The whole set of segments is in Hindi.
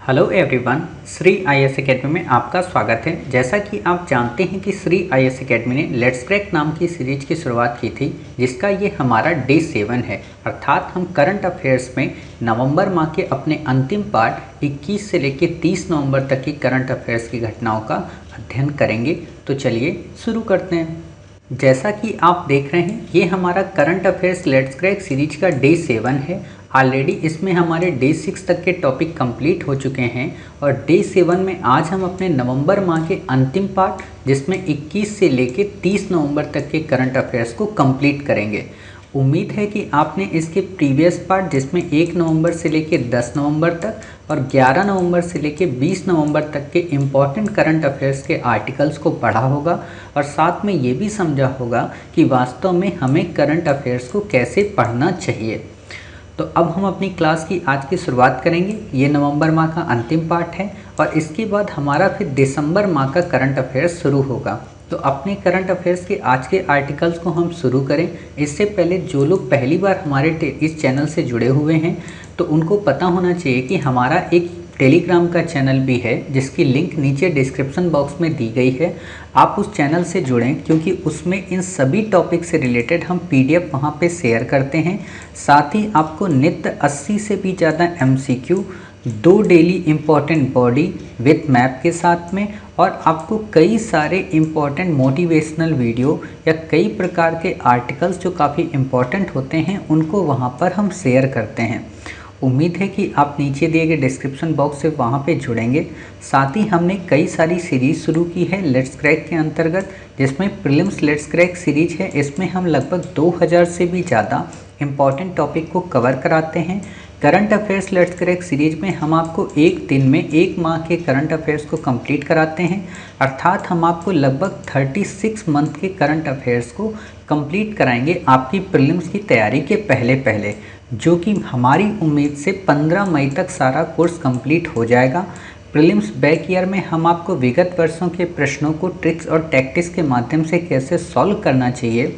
Hello everyone, Shri IAS academy में आपका स्वागत है। जैसा कि आप जानते हैं कि श्री आईएएस एकेडमी ने लेट्स क्रैक नाम की सीरीज की शुरुआत की थी, जिसका ये हमारा डे 7 है। अर्थात हम करंट अफेयर्स में नवंबर माह के अपने अंतिम पार्ट 21 से लेकर 30 नवंबर तक की करंट अफेयर्स की घटनाओं का अध्ययन करेंगे। तो चलिए शुरू करते हैं। जैसा कि आप देख रहे हैं, ये हमारा current affairs let's crack series का डे 7 है। ऑलरेडी इसमें हमारे डे 6 तक के टॉपिक कंप्लीट हो चुके हैं और डे 7 में आज हम अपने नवंबर माह के अंतिम पार्ट, जिसमें 21 से लेके 30 नवंबर तक के करंट अफेयर्स को कंप्लीट करेंगे। उम्मीद है कि आपने इसके प्रीवियस पार्ट, जिसमें 1 नवंबर से लेके 10 नवंबर तक और 11 नवंबर से लेके 20 नवंबर तक के इम्पॉर्टेंट करंट अफेयर्स के आर्टिकल्स को पढ़ा होगा और साथ में ये भी समझा होगा कि वास्तव में हमें करंट अफेयर्स को कैसे पढ़ना चाहिए। तो अब हम अपनी क्लास की आज की शुरुआत करेंगे। ये नवंबर माह का अंतिम पार्ट है और इसके बाद हमारा फिर दिसंबर माह का करंट अफेयर्स शुरू होगा। तो अपने करंट अफेयर्स के आज के आर्टिकल्स को हम शुरू करें, इससे पहले जो लोग पहली बार हमारे इस चैनल से जुड़े हुए हैं तो उनको पता होना चाहिए कि हमारा एक टेलीग्राम का चैनल भी है, जिसकी लिंक नीचे डिस्क्रिप्शन बॉक्स में दी गई है। आप उस चैनल से जुड़ें, क्योंकि उसमें इन सभी टॉपिक से रिलेटेड हम पीडीएफ वहाँ पे शेयर करते हैं। साथ ही आपको नित्य 80 से भी ज़्यादा MCQ, 2 daily important body with map के साथ में, और आपको कई सारे इम्पॉर्टेंट मोटिवेशनल वीडियो या कई प्रकार के आर्टिकल्स जो काफ़ी इम्पॉर्टेंट होते हैं उनको वहाँ पर हम शेयर करते हैं। उम्मीद है कि आप नीचे दिए गए डिस्क्रिप्शन बॉक्स से वहाँ पे जुड़ेंगे। साथ ही हमने कई सारी सीरीज़ शुरू की है लेट्स क्रैक के अंतर्गत, जिसमें प्रीलिम्स लेट्स क्रैक सीरीज है। इसमें हम लगभग 2000 से भी ज़्यादा इम्पॉर्टेंट टॉपिक को कवर कराते हैं। Current affairs let's crack series में हम आपको एक दिन में 1 माह के करंट अफेयर्स को कंप्लीट कराते हैं। अर्थात हम आपको लगभग 36 मंथ के करंट अफेयर्स को कंप्लीट कराएंगे आपकी प्रीलिम्स की तैयारी के पहले, जो कि हमारी उम्मीद से 15 मई तक सारा कोर्स कंप्लीट हो जाएगा। प्रीलिम्स बैक ईयर में हम आपको विगत वर्षों के प्रश्नों को ट्रिक्स और टैक्टिक्स के माध्यम से कैसे सॉल्व करना चाहिए,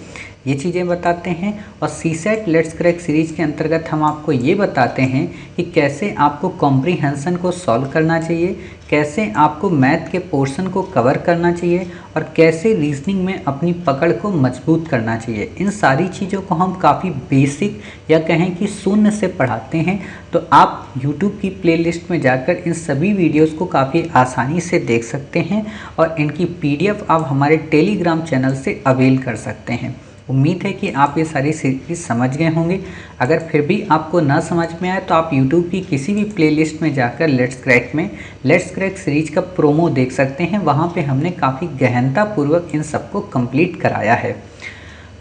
ये चीज़ें बताते हैं। और सीसेट लेट्स क्रैक सीरीज के अंतर्गत हम आपको ये बताते हैं कि कैसे आपको कॉम्प्रीहेंशन को सॉल्व करना चाहिए, कैसे आपको मैथ के पोर्शन को कवर करना चाहिए और कैसे रीजनिंग में अपनी पकड़ को मजबूत करना चाहिए। इन सारी चीज़ों को हम काफ़ी बेसिक या कहें कि शून्य से पढ़ाते हैं। तो आप YouTube की प्लेलिस्ट में जाकर इन सभी वीडियोस को काफ़ी आसानी से देख सकते हैं और इनकी PDF आप हमारे टेलीग्राम चैनल से अवेल कर सकते हैं। उम्मीद है कि आप ये सारी सीरीज समझ गए होंगे। अगर फिर भी आपको ना समझ में आए तो आप YouTube की किसी भी प्लेलिस्ट में जाकर लेट्स क्रैक सीरीज का प्रोमो देख सकते हैं। वहाँ पे हमने काफ़ी गहनतापूर्वक इन सबको कंप्लीट कराया है।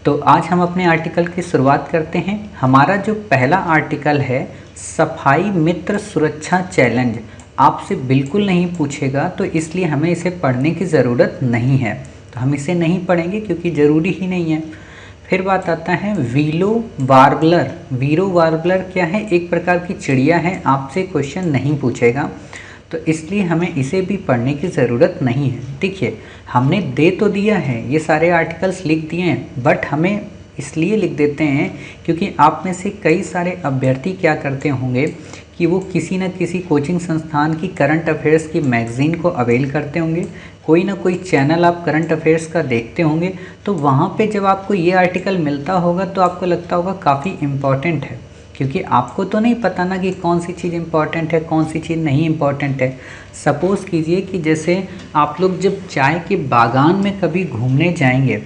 तो आज हम अपने आर्टिकल की शुरुआत करते हैं। हमारा जो पहला आर्टिकल है, सफाई मित्र सुरक्षा चैलेंज, आपसे बिल्कुल नहीं पूछेगा, तो इसलिए हमें इसे पढ़ने की ज़रूरत नहीं है। तो हम इसे नहीं पढ़ेंगे क्योंकि ज़रूरी ही नहीं है। फिर बात आता है वीरो वार्बलर क्या है? एक प्रकार की चिड़िया है, आपसे क्वेश्चन नहीं पूछेगा, तो इसलिए हमें इसे भी पढ़ने की ज़रूरत नहीं है। देखिए, हमने दे तो दिया है, ये सारे आर्टिकल्स लिख दिए हैं, बट हमें इसलिए लिख देते हैं क्योंकि आप में से कई सारे अभ्यर्थी क्या करते होंगे कि वो किसी न किसी कोचिंग संस्थान की करंट अफेयर्स की मैगज़ीन को अवेल करते होंगे, कोई ना कोई चैनल आप करंट अफेयर्स का देखते होंगे, तो वहाँ पे जब आपको ये आर्टिकल मिलता होगा तो आपको लगता होगा काफ़ी इम्पॉर्टेंट है, क्योंकि आपको तो नहीं पता ना कि कौन सी चीज़ इम्पॉर्टेंट है, कौन सी चीज़ नहीं इम्पॉर्टेंट है। सपोज़ कीजिए कि जैसे आप लोग जब चाय के बागान में कभी घूमने जाएंगे,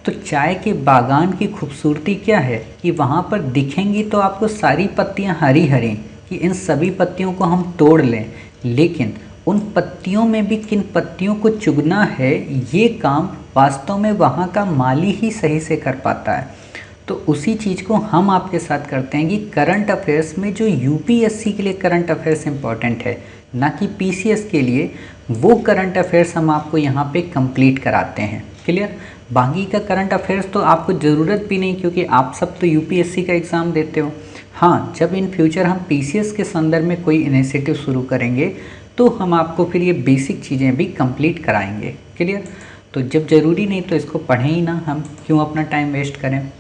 तो चाय के बागान की खूबसूरती क्या है कि वहाँ पर दिखेंगी तो आपको सारी पत्तियाँ हरी हरी, कि इन सभी पत्तियों को हम तोड़ लें, लेकिन उन पत्तियों में भी किन पत्तियों को चुगना है, ये काम वास्तव में वहाँ का माली ही सही से कर पाता है। तो उसी चीज़ को हम आपके साथ करते हैं कि करंट अफेयर्स में जो यूपीएससी के लिए करंट अफेयर्स इंपॉर्टेंट है, ना कि पीसीएस के लिए, वो करंट अफेयर्स हम आपको यहाँ पे कंप्लीट कराते हैं। क्लियर? बाकी का करंट अफेयर्स तो आपको ज़रूरत भी नहीं, क्योंकि आप सब तो यूपीएससी का एग्ज़ाम देते हो। हाँ, जब इन फ्यूचर हम पीसीएस के संदर्भ में कोई इनिशिएटिव शुरू करेंगे तो हम आपको फिर ये बेसिक चीज़ें भी कंप्लीट कराएंगे। क्लियर? तो जब ज़रूरी नहीं तो इसको पढ़ें ही ना, हम क्यों अपना टाइम वेस्ट करें।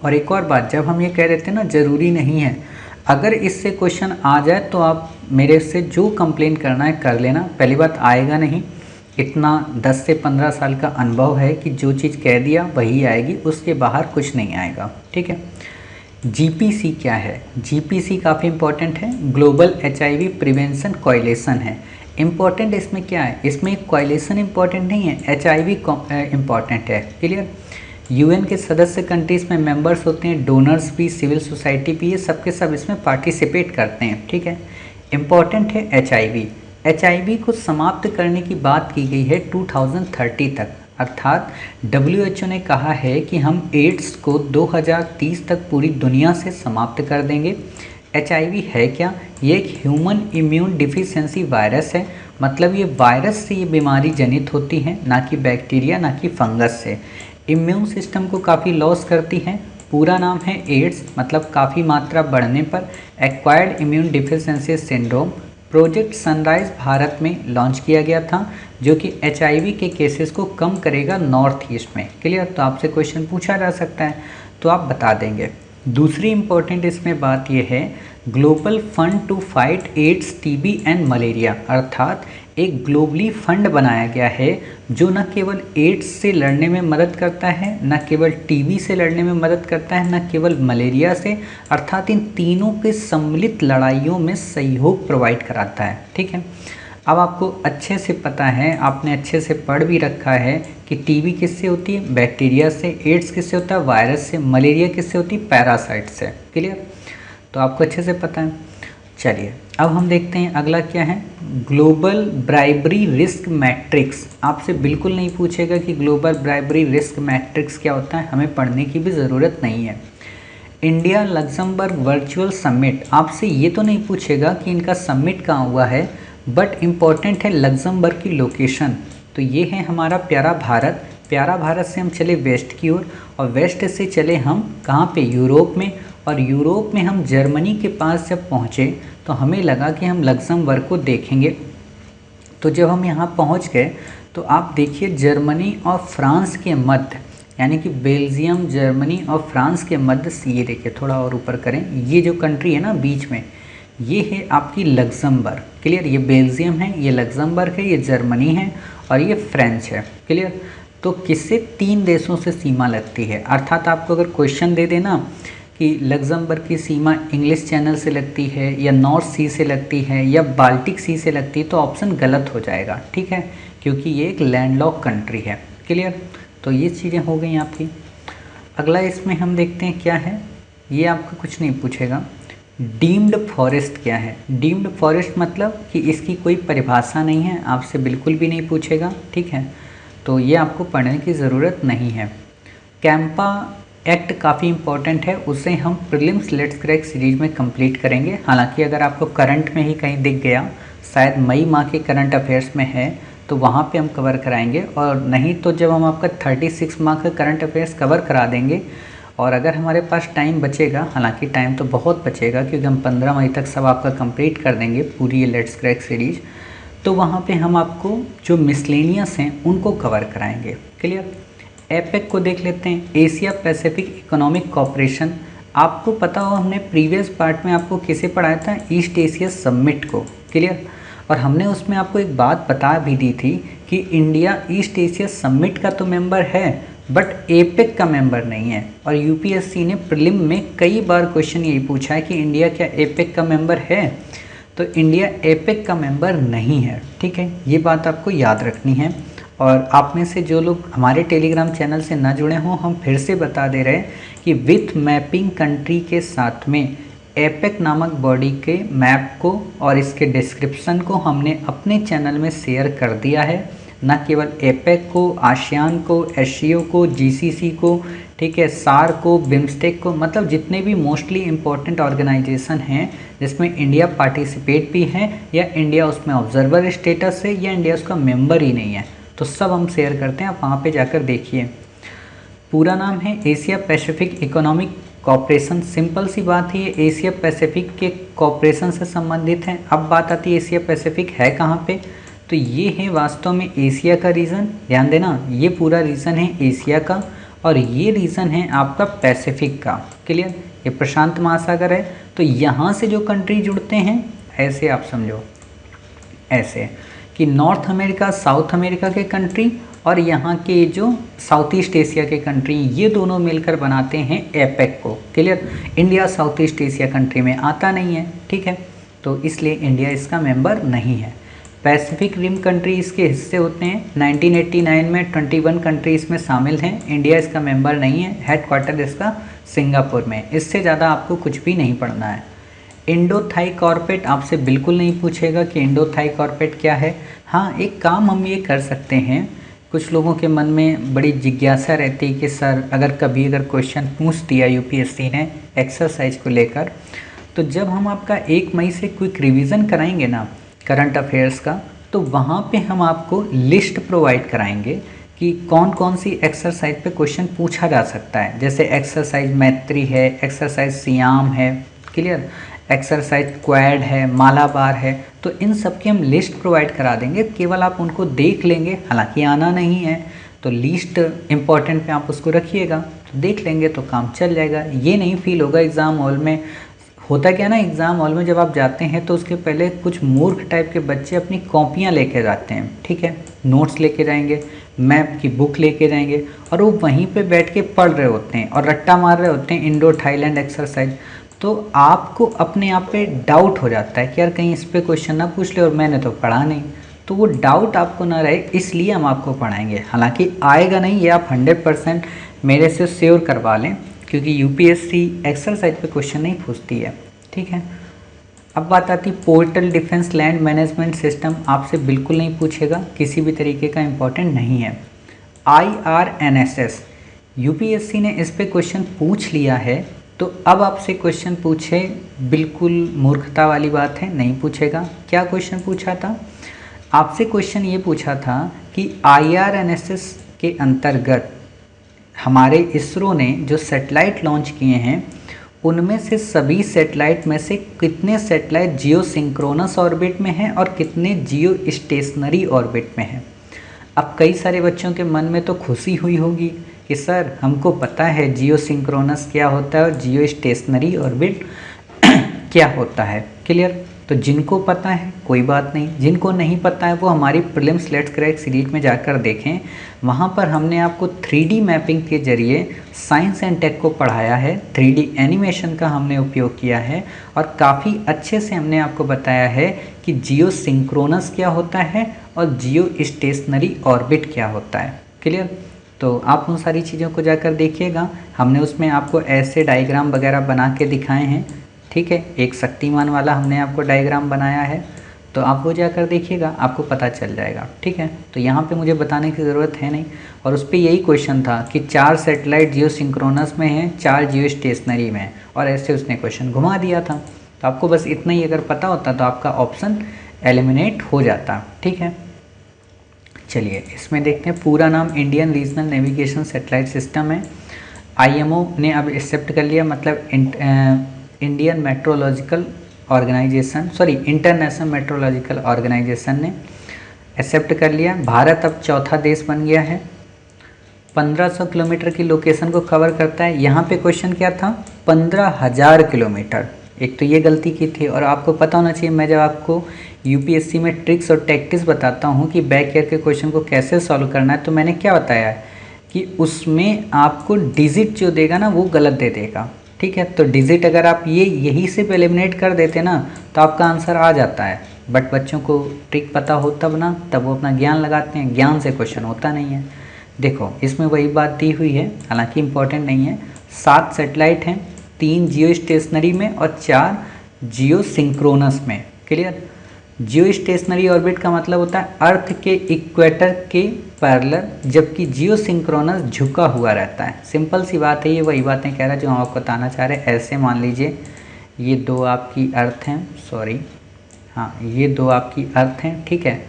और एक और बात, जब हम ये कह देते हैं ना ज़रूरी नहीं है, अगर इससे क्वेश्चन आ जाए तो आप मेरे से जो कंप्लेन करना है कर लेना। पहली बात आएगा नहीं, इतना 10 से 15 साल का अनुभव है कि जो चीज़ कह दिया वही आएगी, उसके बाहर कुछ नहीं आएगा, ठीक है। जीपीसी क्या है? जीपीसी काफ़ी इंपॉर्टेंट है, ग्लोबल एचआईवी प्रिवेंशन कोएलिशन है। इम्पॉर्टेंट इसमें क्या है? इसमें कोएलिशन इम्पॉर्टेंट नहीं है, एचआईवी इम्पॉर्टेंट है, क्लियर। यूएन के सदस्य कंट्रीज़ में मेंबर्स होते हैं, डोनर्स भी, सिविल सोसाइटी भी, ये सबके सब इसमें पार्टिसिपेट करते हैं, ठीक है। इम्पॉर्टेंट है एचआईवी। एचआईवी को समाप्त करने की बात की गई है 2030 तक, अर्थात WHO ने कहा है कि हम एड्स को 2030 तक पूरी दुनिया से समाप्त कर देंगे। एचआईवी है क्या? ये एक ह्यूमन इम्यून डिफिशियंसी वायरस है, मतलब ये वायरस से ये बीमारी जनित होती है, ना कि बैक्टीरिया ना कि फंगस से। इम्यून सिस्टम को काफ़ी लॉस करती है। पूरा नाम है एड्स, मतलब काफ़ी मात्रा बढ़ने पर acquired immune deficiency syndrome. Project sunrise Bharat में लॉन्च किया गया था, जो कि एचआईवी के केसेस को कम करेगा नॉर्थ ईस्ट में, क्लियर। तो आपसे क्वेश्चन पूछा जा सकता है तो आप बता देंगे। दूसरी इम्पोर्टेंट इसमें बात यह है, global fund to fight AIDS, TB and malaria, अर्थात एक ग्लोबली फंड बनाया गया है जो न केवल एड्स से लड़ने में मदद करता है, न केवल टीबी से लड़ने में मदद करता है, न केवल मलेरिया से, अर्थात इन तीनों के सम्मिलित लड़ाइयों में सहयोग प्रोवाइड कराता है, ठीक है। अब आपको अच्छे से पता है, आपने अच्छे से पढ़ भी रखा है कि टीबी किससे होती है? बैक्टीरिया से। एड्स किससे होता है? वायरस से। मलेरिया किससे होती है? पैरासाइट से, क्लियर। तो आपको अच्छे से पता है। चलिए अब हम देखते हैं अगला क्या है, ग्लोबल ब्राइबरी रिस्क मैट्रिक्स। आपसे बिल्कुल नहीं पूछेगा कि ग्लोबल ब्राइबरी रिस्क मैट्रिक्स क्या होता है, हमें पढ़ने की भी ज़रूरत नहीं है। इंडिया लग्जमबर्ग वर्चुअल समिट, आपसे ये तो नहीं पूछेगा कि इनका समिट कहाँ हुआ है, बट इम्पॉर्टेंट है लग्जमबर्ग की लोकेशन। तो ये है हमारा प्यारा भारत। प्यारा भारत से हम चले वेस्ट की ओर, और वेस्ट से चले हम कहाँ पे? यूरोप में। और यूरोप में हम जर्मनी के पास जब पहुँचे तो हमें लगा कि हम लग्जमबर्ग को देखेंगे। तो जब हम यहाँ पहुँच गए तो आप देखिए जर्मनी और फ्रांस के मध्य, यानी कि बेल्जियम, जर्मनी और फ्रांस के मध्य से, ये देखिए थोड़ा और ऊपर करें, ये जो कंट्री है ना बीच में, ये है आपकी लग्जमबर्ग, क्लियर। ये बेल्जियम है, ये लग्जमबर्ग है, ये जर्मनी है और ये फ्रेंच है, क्लियर। तो किससे? 3 देशों से सीमा लगती है, अर्थात आपको अगर क्वेश्चन दे देना कि लग्जमबर्ग की सीमा इंग्लिश चैनल से लगती है या नॉर्थ सी से लगती है या बाल्टिक सी से लगती है, तो ऑप्शन गलत हो जाएगा, ठीक है, क्योंकि ये एक लैंडलॉक कंट्री है, क्लियर। तो ये चीज़ें हो गई आपकी। अगला इसमें हम देखते हैं क्या है, ये आपका कुछ नहीं पूछेगा। डीम्ड फॉरेस्ट क्या है? डीम्ड फॉरेस्ट मतलब कि इसकी कोई परिभाषा नहीं है, आपसे बिल्कुल भी नहीं पूछेगा, ठीक है। तो ये आपको पढ़ने की ज़रूरत नहीं है। कैंपा एक्ट काफ़ी इंपॉर्टेंट है, उसे हम प्रीलिम्स लेट्स क्रैक सीरीज में कंप्लीट करेंगे। हालांकि अगर आपको करंट में ही कहीं दिख गया, शायद मई माह के करंट अफेयर्स में है, तो वहाँ पे हम कवर कराएंगे, और नहीं तो जब हम आपका 36 माह का करंट अफेयर्स कवर करा देंगे, और अगर हमारे पास टाइम बचेगा, हालांकि टाइम तो बहुत बचेगा क्योंकि हम 15 मई तक सब आपका कंप्लीट कर देंगे पूरी ये लेट्स क्रैक सीरीज, तो वहाँ पे हम आपको जो मिसलेनियस हैं उनको कवर कराएंगे, क्लियर। एपेक को देख लेते हैं, एशिया पैसिफिक इकोनॉमिक कॉपरेशन। आपको पता हो, हमने प्रीवियस पार्ट में आपको किसे पढ़ाया था? ईस्ट एशिया समिट को, क्लियर। और हमने उसमें आपको एक बात बता भी दी थी कि इंडिया ईस्ट एशिया समिट का तो मेंबर है, बट एपेक का मेंबर नहीं है। और यूपीएससी ने प्रीलिम में कई बार क्वेश्चन यही पूछा है कि इंडिया क्या एपेक का मेंबर है? तो इंडिया एपेक का मेंबर नहीं है, ठीक है, ये बात आपको याद रखनी है। और आप में से जो लोग हमारे टेलीग्राम चैनल से ना जुड़े हों, हम फिर से बता दे रहे हैं कि विथ मैपिंग कंट्री के साथ में एपेक नामक बॉडी के मैप को और इसके डिस्क्रिप्शन को हमने अपने चैनल में शेयर कर दिया है। न केवल एपेक को, आसियान को, एससीओ को, जीसीसी को, ठीक है, सार को, बिम्स्टेक को, मतलब जितने भी मोस्टली इम्पोर्टेंट ऑर्गेनाइजेशन हैं जिसमें इंडिया पार्टिसिपेट भी है या इंडिया उसमें ऑब्जर्वर स्टेटस है या इंडिया उसका मेंबर ही नहीं है, तो सब हम शेयर करते हैं। आप वहाँ पे जाकर देखिए। पूरा नाम है Asia Pacific economic cooperation. Simple सी बात है, ये एशिया पैसिफिक के कॉपरेशन से संबंधित है। अब बात आती है एशिया पैसिफिक है कहाँ पे, तो ये है वास्तव में एशिया का रीजन। ध्यान देना, ये पूरा रीजन है एशिया का और ये रीजन है आपका पैसिफिक का, क्लियर। ये प्रशांत महासागर है, तो यहाँ से जो कंट्री जुड़ते हैं ऐसे आप समझो, ऐसे कि नॉर्थ अमेरिका साउथ अमेरिका के कंट्री और यहाँ के जो साउथ ईस्ट एशिया के कंट्री, ये दोनों मिलकर बनाते हैं एपेक को। Clear. India south east Asia country में आता नहीं है, ठीक है, तो इसलिए इंडिया इसका मेंबर नहीं है। पैसिफिक रिम कंट्री इसके हिस्से होते हैं। 1989 में 21 कंट्री इसमें शामिल हैं। इंडिया इसका मेंबर नहीं है। हेडक्वार्टर इसका सिंगापुर में। इससे ज़्यादा आपको कुछ भी नहीं पढ़ना है। इंडो थाई कॉर्पेट आपसे बिल्कुल नहीं पूछेगा कि इंडो थाई कॉर्पेट क्या है। हाँ, एक काम हम ये कर सकते हैं, कुछ लोगों के मन में बड़ी जिज्ञासा रहती है कि सर अगर क्वेश्चन पूछ दिया यूपीएससी ने एक्सरसाइज को लेकर, तो जब हम आपका 1 मई से क्विक रिवीजन कराएंगे ना करंट अफेयर्स का, तो वहाँ पे हम आपको लिस्ट प्रोवाइड कराएंगे कि कौन कौन सी एक्सरसाइज पे क्वेश्चन पूछा जा सकता है। जैसे एक्सरसाइज मैत्री है, एक्सरसाइज सियाम है, क्लियर, एक्सरसाइज क्वाड है, मालाबार है, तो इन सब की हम लिस्ट प्रोवाइड करा देंगे। केवल आप उनको देख लेंगे, हालांकि आना नहीं है तो लिस्ट इम्पॉर्टेंट पे आप उसको रखिएगा, तो देख लेंगे तो काम चल जाएगा। ये नहीं फील होगा एग्ज़ाम हॉल में। होता क्या ना, एग्ज़ाम हॉल में जब आप जाते हैं तो उसके पहले कुछ मूर्ख टाइप के बच्चे अपनी कॉपियाँ लेके जाते हैं, ठीक है, नोट्स लेके जाएंगे, मैप की बुक लेके जाएंगे और वो वहीं पे बैठ के पढ़ रहे होते हैं और रट्टा मार रहे होते हैं इंडो थाईलैंड एक्सरसाइज। तो आपको अपने आप पे डाउट हो जाता है कि यार कहीं इस पे क्वेश्चन ना पूछ ले और मैंने तो पढ़ा नहीं, तो वो डाउट आपको ना रहे, इसलिए हम आपको पढ़ाएंगे। हालांकि आएगा नहीं, ये आप 100% मेरे से श्योर करवा लें, क्योंकि यूपीएससी एक्सरसाइज पे क्वेश्चन नहीं पूछती है, ठीक है। अब बात आती portal defence land management system, आपसे बिल्कुल नहीं पूछेगा, किसी भी तरीके का इम्पोर्टेंट नहीं है। IRNSS, यूपीएससी ने इस पे क्वेश्चन पूछ लिया है, तो अब आपसे क्वेश्चन पूछे, बिल्कुल मूर्खता वाली बात है, नहीं पूछेगा। क्या क्वेश्चन पूछा था आपसे? क्वेश्चन ये पूछा था कि IRNSS के अंतर्गत हमारे इसरो ने जो सैटेलाइट लॉन्च किए हैं, उनमें से सभी सैटेलाइट में से कितने सैटेलाइट जियो सिंक्रोनस ऑर्बिट में हैं और कितने जियो स्टेशनरी ऑर्बिट में हैं। अब कई सारे बच्चों के मन में तो खुशी हुई होगी कि सर हमको पता है जियो सिंक्रोनस क्या होता है और जियो स्टेशनरी ऑर्बिट क्या होता है, क्लियर। तो जिनको पता है कोई बात नहीं, जिनको नहीं पता है वो हमारी प्रीलिम्स लेट्स क्रैक सीरीज में जाकर देखें। वहाँ पर हमने आपको 3D मैपिंग के जरिए साइंस एंड टेक को पढ़ाया है, 3D एनिमेशन का हमने उपयोग किया है और काफ़ी अच्छे से हमने आपको बताया है कि जियो सिंक्रोनस क्या होता है और जियो स्टेशनरी ऑर्बिट क्या होता है, क्लियर। तो आप उन सारी चीज़ों को जाकर देखिएगा। हमने उसमें आपको ऐसे डायग्राम वगैरह बना के दिखाए हैं, ठीक है, एक शक्तिमान वाला हमने आपको डायग्राम बनाया है, तो आप वो जाकर देखिएगा, आपको पता चल जाएगा, ठीक है। तो यहाँ पे मुझे बताने की ज़रूरत है नहीं, और उस पर यही क्वेश्चन था कि 4 सैटेलाइट जियो सिंक्रोनस में हैं, 4 जियो स्टेशनरी में, और ऐसे उसने क्वेश्चन घुमा दिया था। तो आपको बस इतना ही अगर पता होता तो आपका ऑप्शन एलिमिनेट हो जाता, ठीक है। चलिए इसमें देखते हैं। पूरा नाम Indian regional navigation satellite system है। IMO ने अब एक्सेप्ट कर लिया, मतलब Indian meteorological organization, sorry international meteorological organization ने एक्सेप्ट कर लिया। भारत अब चौथा देश बन गया है। 1500 किलोमीटर की लोकेशन को कवर करता है। यहाँ पे क्वेश्चन क्या था? 15,000 किलोमीटर। एक तो ये गलती की थी, और आपको पता होना चाहिए, मैं जब आपको यूपीएससी में ट्रिक्स और टैक्टिक्स बताता हूँ कि बैक ईयर के क्वेश्चन को कैसे सॉल्व करना है, तो मैंने क्या बताया है कि उसमें आपको डिजिट जो देगा ना वो गलत दे देगा, ठीक है। तो डिजिट अगर आप यही से एलिमिनेट कर देते ना तो आपका आंसर आ जाता है, बट बच्चों को ट्रिक पता हो तब ना, तब वो अपना ज्ञान लगाते हैं, ज्ञान से क्वेश्चन होता नहीं है। देखो इसमें वही बात दी हुई है, हालांकि इंपॉर्टेंट नहीं है। 7 सैटेलाइट हैं, 3 जियो स्टेशनरी में और 4 जियो सिंक्रोनस में, क्लियर। जियो स्टेशनरी ऑर्बिट का मतलब होता है अर्थ के इक्वेटर के पैरेलल, जबकि जियो सिंक्रोनस झुका हुआ रहता है। सिंपल सी बात है, ये वही बातें कह रहा है जो हम आपको बताना चाह रहे हैं। ऐसे मान लीजिए ये 2 आपकी अर्थ हैं, सॉरी हाँ ये 2 आपकी अर्थ हैं, ठीक है।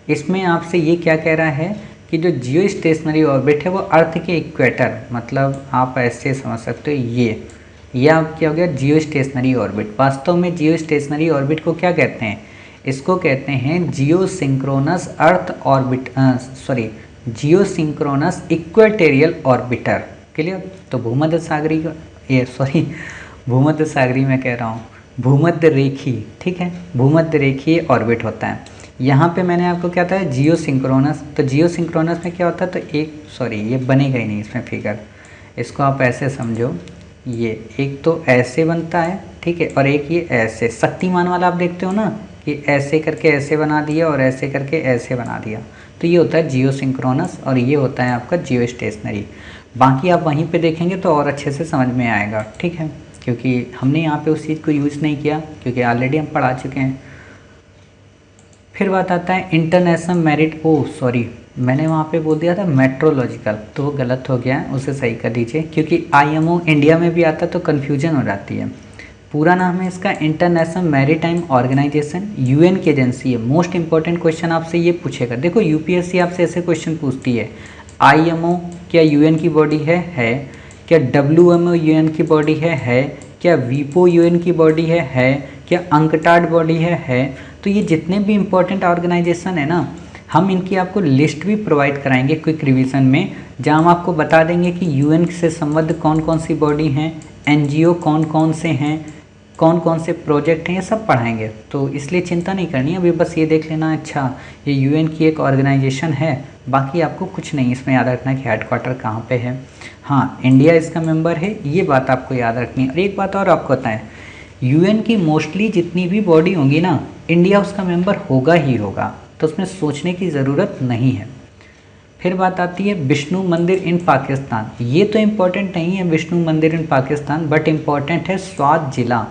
इसमें आपसे ये क्या कह रहा है कि जो जियो स्टेशनरी ऑर्बिट है वो अर्थ के इक्वेटर, मतलब आप ऐसे समझ सकते हो, ये आप क्या हो गया जियो स्टेशनरी ऑर्बिट। वास्तव में जियो स्टेशनरी ऑर्बिट को क्या कहते हैं? इसको कहते हैं जियो सिंक्रोनस अर्थ ऑर्बिट, सॉरी जियो सिंक्रोनस इक्वेटेरियल ऑर्बिटर, क्लियर। तो भूमध्य सागरी का, ये सॉरी भूमध्य सागरी मैं कह रहा हूँ, भूमध्य रेखी, ठीक है, भूमध्य रेखीय ऑर्बिट होता है। यहाँ पे मैंने आपको क्या था, जियो सिंक्रोनस, तो जियो सिंक्रोनस में क्या होता है, तो एक सॉरी ये बनेगा ही नहीं इसमें फिगर, इसको आप ऐसे समझो, ये एक तो ऐसे बनता है, ठीक है, और एक ये ऐसे, शक्तिमान वाला आप देखते हो ना कि ऐसे करके ऐसे बना दिया और ऐसे करके ऐसे बना दिया, तो ये होता है जियो सिंक्रोनस और ये होता है आपका जियो स्टेशनरी। बाकी आप वहीं पे देखेंगे तो और अच्छे से समझ में आएगा, ठीक है, क्योंकि हमने यहाँ पे उस चीज़ को यूज़ नहीं किया क्योंकि ऑलरेडी हम पढ़ा चुके हैं। फिर बात आता है इंटरनेशनल मेरिट, ओ सॉरी मैंने वहाँ पे बोल दिया था मेट्रोलॉजिकल, तो वो गलत हो गया है, उसे सही कर दीजिए, क्योंकि आईएमओ इंडिया में भी आता तो कन्फ्यूजन हो जाती है। पूरा नाम है इसका इंटरनेशनल मैरीटाइम ऑर्गेनाइजेशन, यूएन की एजेंसी है। मोस्ट इंपॉर्टेंट क्वेश्चन आपसे ये पूछेगा, देखो यूपीएससी आपसे ऐसे क्वेश्चन पूछती है, आईएमओ क्या यूएन की बॉडी है, क्या डब्ल्यूएमओ यूएन की बॉडी है, क्या वीपो यूएन की बॉडी है, क्या अंकटाड बॉडी है। तो ये जितने भी इंपॉर्टेंट ऑर्गेनाइजेशन है ना, हम इनकी आपको लिस्ट भी प्रोवाइड कराएंगे क्विक रिवीजन में, जहाँ हम आपको बता देंगे कि यूएन से संबद्ध कौन कौन सी बॉडी हैं, एनजीओ कौन कौन से हैं, कौन कौन से प्रोजेक्ट हैं, ये सब पढ़ाएंगे। तो इसलिए चिंता नहीं करनी, अभी बस ये देख लेना, अच्छा ये यूएन की एक ऑर्गेनाइजेशन है, बाकी आपको कुछ नहीं इसमें याद रखना कि हेडक्वार्टर कहाँ पे है। हाँ, इंडिया इसका मेंबर है, ये बात आपको याद रखनी है। और एक बात और आपको बताएं, यूएन की मोस्टली जितनी भी बॉडी होंगी ना, इंडिया उसका मेंबर होगा ही होगा, तो उसमें सोचने की ज़रूरत नहीं है। फिर बात आती है विष्णु मंदिर इन पाकिस्तान, ये तो इम्पोर्टेंट नहीं है विष्णु मंदिर इन पाकिस्तान, बट इम्पॉर्टेंट है स्वात जिला,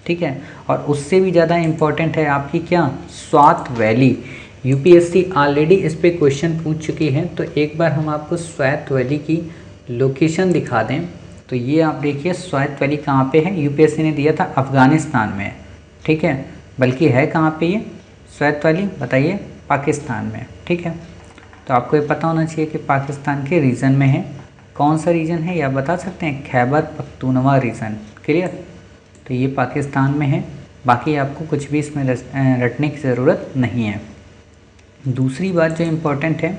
ठीक है, और उससे भी ज़्यादा इम्पॉर्टेंट है आपकी क्या, स्वात वैली। यूपीएससी ऑलरेडी इस पे क्वेश्चन पूछ चुकी है, तो एक बार हम आपको स्वात वैली की लोकेशन दिखा दें, तो ये आप देखिए स्वात वैली कहाँ पे है, यूपीएससी ने दिया था अफ़गानिस्तान में, ठीक है, बल्कि है कहाँ पे ये स्वात वैली, बताइए, पाकिस्तान में, ठीक है। तो आपको ये पता होना चाहिए कि पाकिस्तान के रीजन में है, कौन सा रीजन है, या बता सकते हैं, खैबर पख्तूनवा रीजन, क्लियर। तो ये पाकिस्तान में है, बाकी आपको कुछ भी इसमें रटने की ज़रूरत नहीं है। दूसरी बात जो इम्पोर्टेंट है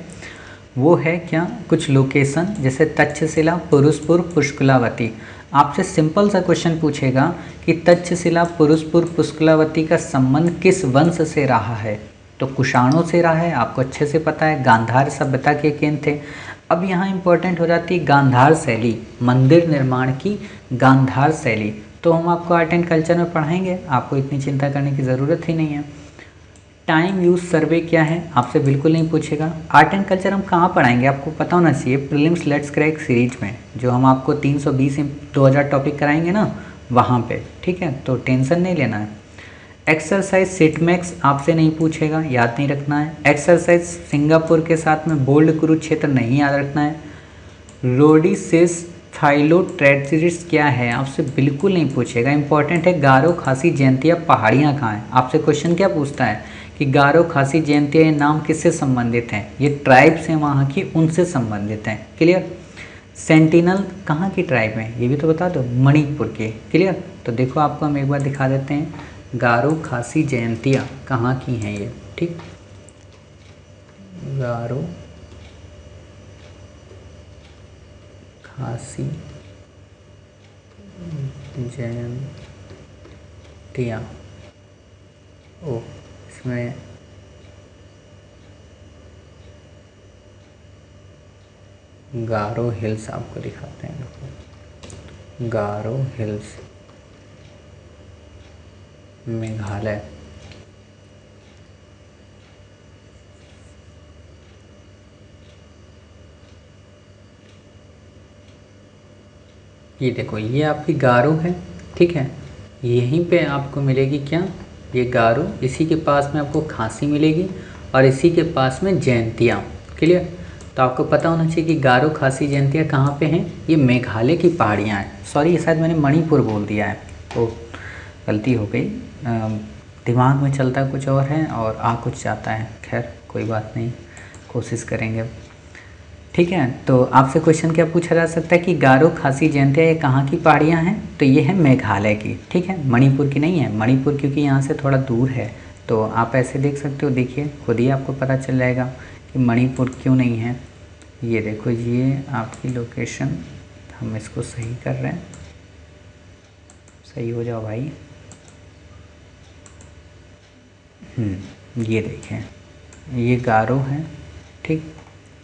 वो है क्या, कुछ लोकेशन, जैसे तक्षशिला, पुरुषपुर, पुष्कलावती। आपसे सिंपल सा क्वेश्चन पूछेगा कि तक्षशिला, पुरुषपुर, पुष्कलावती का संबंध किस वंश से रहा है, तो कुषाणों से रहा है, आपको अच्छे से पता है, गांधार सभ्यता के केंद्र थे। अब यहाँ इंपॉर्टेंट हो जाती है गांधार शैली, मंदिर निर्माण की गांधार शैली, तो हम आपको आर्ट एंड कल्चर में पढ़ाएंगे, आपको इतनी चिंता करने की ज़रूरत ही नहीं है। टाइम यूज सर्वे क्या है, आपसे बिल्कुल नहीं पूछेगा। आर्ट एंड कल्चर हम कहाँ पढ़ाएंगे, आपको पता होना चाहिए, प्रीलिम्स लेट्स क्रैक सीरीज में, जो हम आपको 320 2000 टॉपिक कराएंगे ना, वहाँ पे, ठीक है, तो टेंशन नहीं लेना है। एक्सरसाइज सिटमैक्स आपसे नहीं पूछेगा, याद नहीं रखना है। एक्सरसाइज सिंगापुर के साथ में बोल्ड कुरुक्षेत्र नहीं याद रखना है। रोडिसिस थाइलोट्रेजिस क्या है, आपसे बिल्कुल नहीं पूछेगा, इंपॉर्टेंट है। गारो खासी जयंतिया पहाड़ियाँ कहाँ हैं, आपसे क्वेश्चन क्या पूछता है कि गारो खासी जयंतिया ये नाम किससे संबंधित हैं, ये ट्राइब्स हैं वहाँ की, उनसे संबंधित हैं, क्लियर। सेंटिनल कहाँ की ट्राइब है, ये भी तो बता दो, मणिपुर के, क्लियर। तो देखो आपको हम एक बार दिखा देते हैं, गारो खासी जयंतिया कहाँ की हैं ये, ठीक, गारो खासी जयंतिया, ओ इसमें गारो हिल्स आपको दिखाते हैं, देखो गारो हिल्स, मेघालय। ये देखो ये आपकी गारो है, ठीक है, यहीं पे आपको मिलेगी क्या, ये गारो, इसी के पास में आपको खांसी मिलेगी और इसी के पास में जयंतिया, क्लियर। तो आपको पता होना चाहिए कि गारो खासी जयंतिया कहाँ पे हैं, ये मेघालय की पहाड़ियाँ हैं। सॉरी, ये शायद मैंने मणिपुर बोल दिया है, तो गलती हो गई, दिमाग में चलता कुछ और है और आ कुछ जाता है, खैर कोई बात नहीं, कोशिश करेंगे, ठीक है। तो आपसे क्वेश्चन क्या पूछा जा सकता है कि गारो खासी जयंतिया ये कहाँ की पहाड़ियाँ हैं, तो ये है मेघालय की, ठीक है, मणिपुर की नहीं है। मणिपुर क्योंकि यहाँ से थोड़ा दूर है, तो आप ऐसे देख सकते हो, देखिए खुद ही आपको पता चल जाएगा कि मणिपुर क्यों नहीं है। ये देखो ये आपकी लोकेशन, हम इसको सही कर रहे हैं, सही हो जाओ भाई, ये देखिए, ये गारो है, ठीक।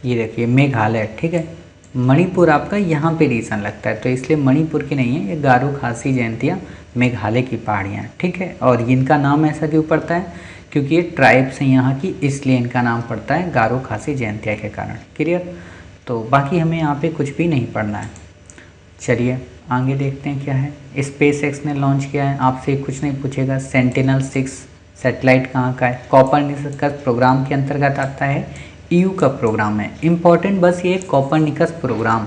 ये देखिए मेघालय, ठीक है। मणिपुर आपका यहाँ पे रीजन लगता है, तो इसलिए मणिपुर की नहीं है, ये गारो खासी जयंतिया मेघालय की पहाड़ियाँ, ठीक है। और इनका नाम ऐसा क्यों पड़ता है, क्योंकि ये ट्राइब्स हैं यहाँ की, इसलिए इनका नाम पड़ता है गारो खासी जयंतिया के कारण। क्लियर। तो बाकी हमें यहाँ पे कुछ भी नहीं पढ़ना है। चलिए आगे देखते हैं क्या है। स्पेस एक्स ने लॉन्च किया है, आपसे कुछ नहीं पूछेगा। सेंटिनल-6 सैटेलाइट कहाँ का है, कोपरनिकस प्रोग्राम के अंतर्गत आता है, ईयू का प्रोग्राम है। इम्पॉर्टेंट बस ये कोपरनिकस प्रोग्राम,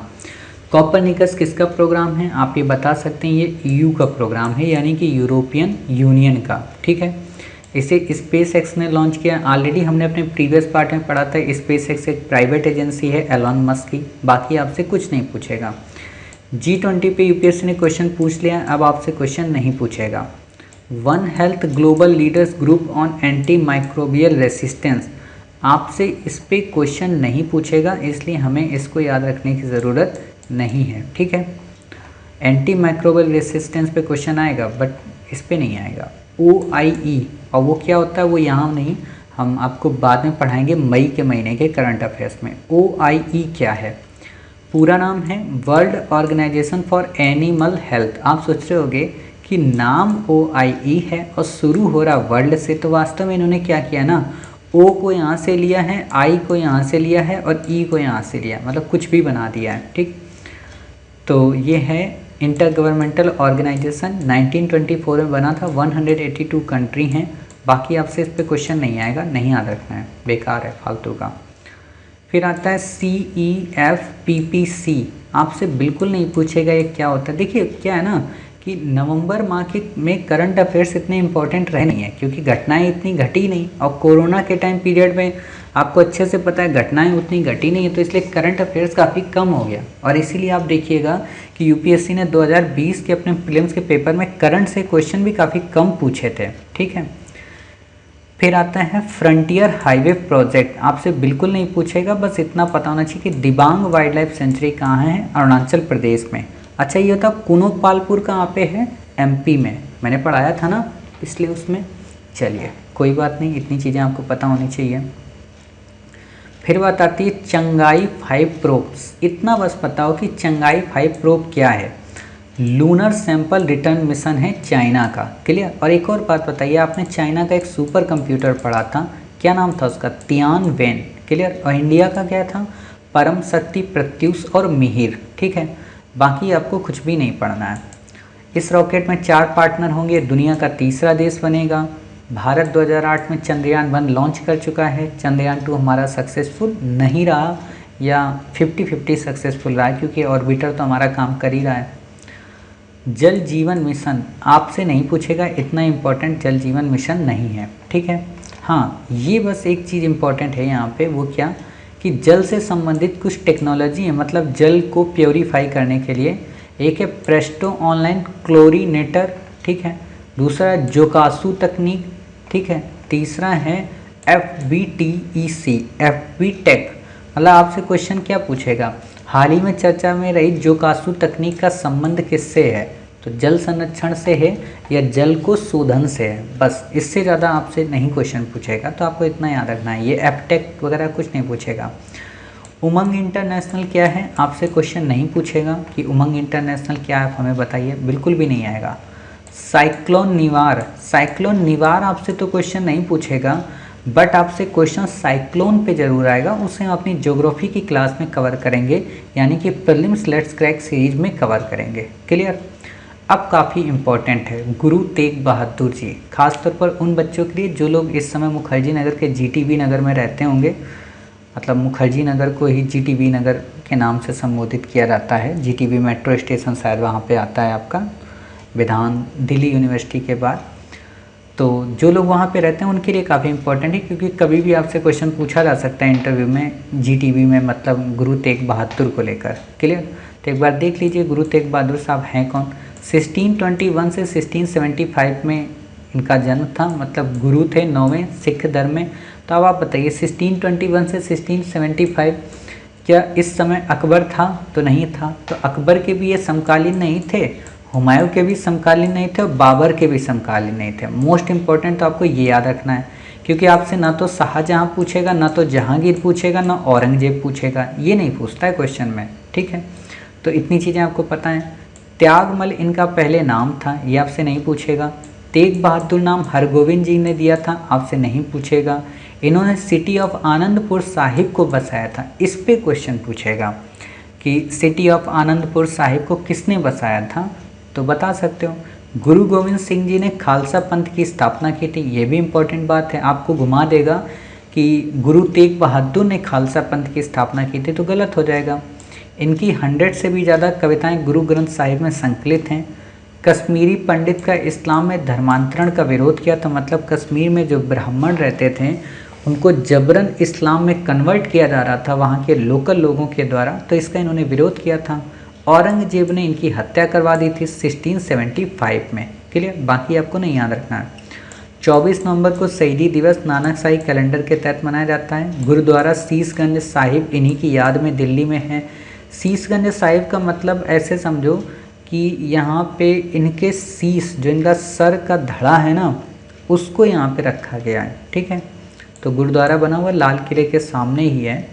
कोपरनिकस किसका प्रोग्राम है आप ये बता सकते हैं, ये ईयू का प्रोग्राम है, यानी कि यूरोपियन यूनियन का, ठीक है। इसे स्पेस एक्स ने लॉन्च किया। ऑलरेडी हमने अपने प्रीवियस पार्ट में पढ़ा था, स्पेस एक्स एक प्राइवेट एजेंसी है एलॉन मस्क की। बाकी आपसे कुछ नहीं पूछेगा। G20 पे यूपीएससी ने क्वेश्चन पूछ लिया, अब आपसे क्वेश्चन नहीं पूछेगा। One health global leaders group on anti microbial resistance, आपसे इस पे क्वेश्चन नहीं पूछेगा, इसलिए हमें इसको याद रखने की ज़रूरत नहीं है, ठीक है। एंटी माइक्रोबियल रेसिस्टेंस पे क्वेश्चन आएगा, बट इस पे नहीं आएगा। OIE, और वो क्या होता है वो यहाँ नहीं, हम आपको बाद में पढ़ाएंगे मई के महीने के करंट अफेयर्स में। OIE क्या है, पूरा नाम है world organization for animal health. आप सोच रहे होंगे कि नाम OIE है और शुरू हो रहा वर्ल्ड से, तो वास्तव में इन्होंने क्या किया ना, O को यहाँ से लिया है, I को यहाँ से लिया है और E को यहाँ से लिया, मतलब कुछ भी बना दिया है, ठीक। तो ये है इंटर गवर्नमेंटल ऑर्गेनाइजेशन, 1924 में बना था, 182 कंट्री हैं। बाकी आपसे इस पर क्वेश्चन नहीं आएगा, नहीं याद रखना है, बेकार है, फालतू का। फिर आता है CEFPPC, आपसे बिल्कुल नहीं पूछेगा ये क्या होता है। देखिए क्या है ना कि नवंबर माह के में करंट अफेयर्स इतने इंपॉर्टेंट रहे नहीं है, क्योंकि घटनाएं इतनी घटी नहीं, और कोरोना के टाइम पीरियड में आपको अच्छे से पता है घटनाएं उतनी घटी नहीं है, तो इसलिए करंट अफेयर्स काफ़ी कम हो गया। और इसीलिए आप देखिएगा कि यूपीएससी ने 2020 के अपने प्रीलिम्स के पेपर में करंट से क्वेश्चन भी काफ़ी कम पूछे थे, ठीक है। फिर आता है फ्रंटियर हाईवे प्रोजेक्ट, आपसे बिल्कुल नहीं पूछेगा, बस इतना पता होना चाहिए कि दिबांग वाइल्ड लाइफ सेंचुरी कहाँ है, अरुणाचल प्रदेश में। अच्छा ये होता कुनो पालपुर कहाँ पे है, MP में, मैंने पढ़ाया था ना इसलिए उसमें। चलिए कोई बात नहीं, इतनी चीज़ें आपको पता होनी चाहिए। फिर बात आती है चंगाई 5 प्रोब्स, इतना बस पता हो कि चंगाई 5 प्रोब क्या है, लूनर सैंपल रिटर्न मिशन है चाइना का। क्लियर। और एक और बात बताइए, आपने चाइना का एक सुपर कंप्यूटर पढ़ा था, क्या नाम था उसका, तियानवेन। क्लियर। और इंडिया का क्या था, परम शक्ति, प्रत्यूष और मिहिर, ठीक है। बाकी आपको कुछ भी नहीं पढ़ना है। इस रॉकेट में 4 पार्टनर होंगे, दुनिया का तीसरा देश बनेगा। भारत 2008 में चंद्रयान-1 लॉन्च कर चुका है। चंद्रयान-2 हमारा सक्सेसफुल नहीं रहा, या 50-50 सक्सेसफुल रहा है, क्योंकि ऑर्बिटर तो हमारा काम कर ही रहा है। जल जीवन मिशन आपसे नहीं पूछेगा, इतना इम्पोर्टेंट जल जीवन मिशन नहीं है, ठीक है। हाँ ये बस एक चीज़ इम्पोर्टेंट है यहाँ पे, वो क्या कि जल से संबंधित कुछ टेक्नोलॉजी है, मतलब जल को प्योरीफाई करने के लिए। एक है प्रेस्टो ऑनलाइन क्लोरीनेटर, ठीक है। दूसरा जोकासू तकनीक, ठीक है। तीसरा है FBTEC, FBTech। मतलब आपसे क्वेश्चन क्या पूछेगा, हाल ही में चर्चा में रही जोकासू तकनीक का संबंध किससे है, तो जल संरक्षण से है या जल को शोधन से है, बस इससे ज़्यादा आपसे नहीं क्वेश्चन पूछेगा, तो आपको इतना याद रखना है। ये एफटेक वगैरह कुछ नहीं पूछेगा। उमंग इंटरनेशनल क्या है, आपसे क्वेश्चन नहीं पूछेगा कि उमंग इंटरनेशनल क्या है, हमें बताइए, बिल्कुल भी नहीं आएगा। साइक्लोन निवार, साइक्लोन निवार आपसे तो क्वेश्चन नहीं पूछेगा, बट आपसे क्वेश्चन साइक्लोन पे जरूर आएगा, उसे हम अपनी ज्योग्राफी की क्लास में कवर करेंगे, यानी कि प्रीलिम्स लेट्स क्रैक सीरीज में कवर करेंगे। क्लियर। अब काफ़ी इम्पोर्टेंट है गुरु तेग बहादुर जी, खासतौर पर उन बच्चों के लिए जो लोग इस समय मुखर्जी नगर के GTB नगर में रहते होंगे, मतलब मुखर्जी नगर को ही GTB नगर के नाम से संबोधित किया जाता है। GTB मेट्रो स्टेशन शायद वहाँ पे आता है आपका, विधान दिल्ली यूनिवर्सिटी के बाद। तो जो लोग वहाँ पे रहते हैं उनके लिए काफ़ी इंपॉर्टेंट है, क्योंकि कभी भी आपसे क्वेश्चन पूछा जा सकता है इंटरव्यू में GTB में, मतलब गुरु तेग बहादुर को लेकर। क्लियर। तो एक बार देख लीजिए गुरु तेग बहादुर साहब हैं कौन। 1621 से 1675 में इनका जन्म था, मतलब गुरु थे 9वें सिख धर्म में। तो अब आप बताइए 1621 से 1675 क्या इस समय अकबर था, तो नहीं था, तो अकबर के भी ये समकालीन नहीं थे, हुमायूं के भी समकालीन नहीं थे और बाबर के भी समकालीन नहीं थे। मोस्ट इम्पॉर्टेंट तो आपको ये याद रखना है क्योंकि आपसे ना तो शाहजहां पूछेगा, ना तो जहांगीर पूछेगा, ना औरंगजेब पूछेगा, ये नहीं पूछता है क्वेश्चन में, ठीक है। तो इतनी चीज़ें आपको पता हैं। त्यागमल इनका पहले नाम था, ये आपसे नहीं पूछेगा। तेग बहादुर नाम हरगोविंद जी ने दिया था, आपसे नहीं पूछेगा। इन्होंने सिटी ऑफ आनंदपुर साहिब को बसाया था, इस पे क्वेश्चन पूछेगा कि सिटी ऑफ आनंदपुर साहिब को किसने बसाया था, तो बता सकते हो। गुरु गोविंद सिंह जी ने खालसा पंथ की स्थापना की थी, ये भी इम्पोर्टेंट बात है, आपको घुमा देगा कि गुरु तेग बहादुर ने खालसा पंथ की स्थापना की थी तो गलत हो जाएगा। इनकी 100 से भी ज़्यादा कविताएं गुरु ग्रंथ साहिब में संकलित हैं। कश्मीरी पंडित का इस्लाम में धर्मांतरण का विरोध किया था, मतलब कश्मीर में जो ब्राह्मण रहते थे उनको जबरन इस्लाम में कन्वर्ट किया जा रहा था वहाँ के लोकल लोगों के द्वारा, तो इसका इन्होंने विरोध किया था। औरंगजेब ने इनकी हत्या करवा दी थी 1675 में, क्लियर, बाकी आपको नहीं याद रखना है। 24 नवंबर को शहीदी दिवस नानकशाही कैलेंडर के तहत मनाया जाता है। गुरुद्वारा शीशगंज साहिब इन्हीं की याद में दिल्ली में है। शीशगंज साहिब का मतलब ऐसे समझो कि यहाँ पे इनके शीश, जो इनका सर का धड़ा है ना, उसको यहाँ पे रखा गया है, ठीक है। तो गुरुद्वारा बना हुआ लाल किले के सामने ही है,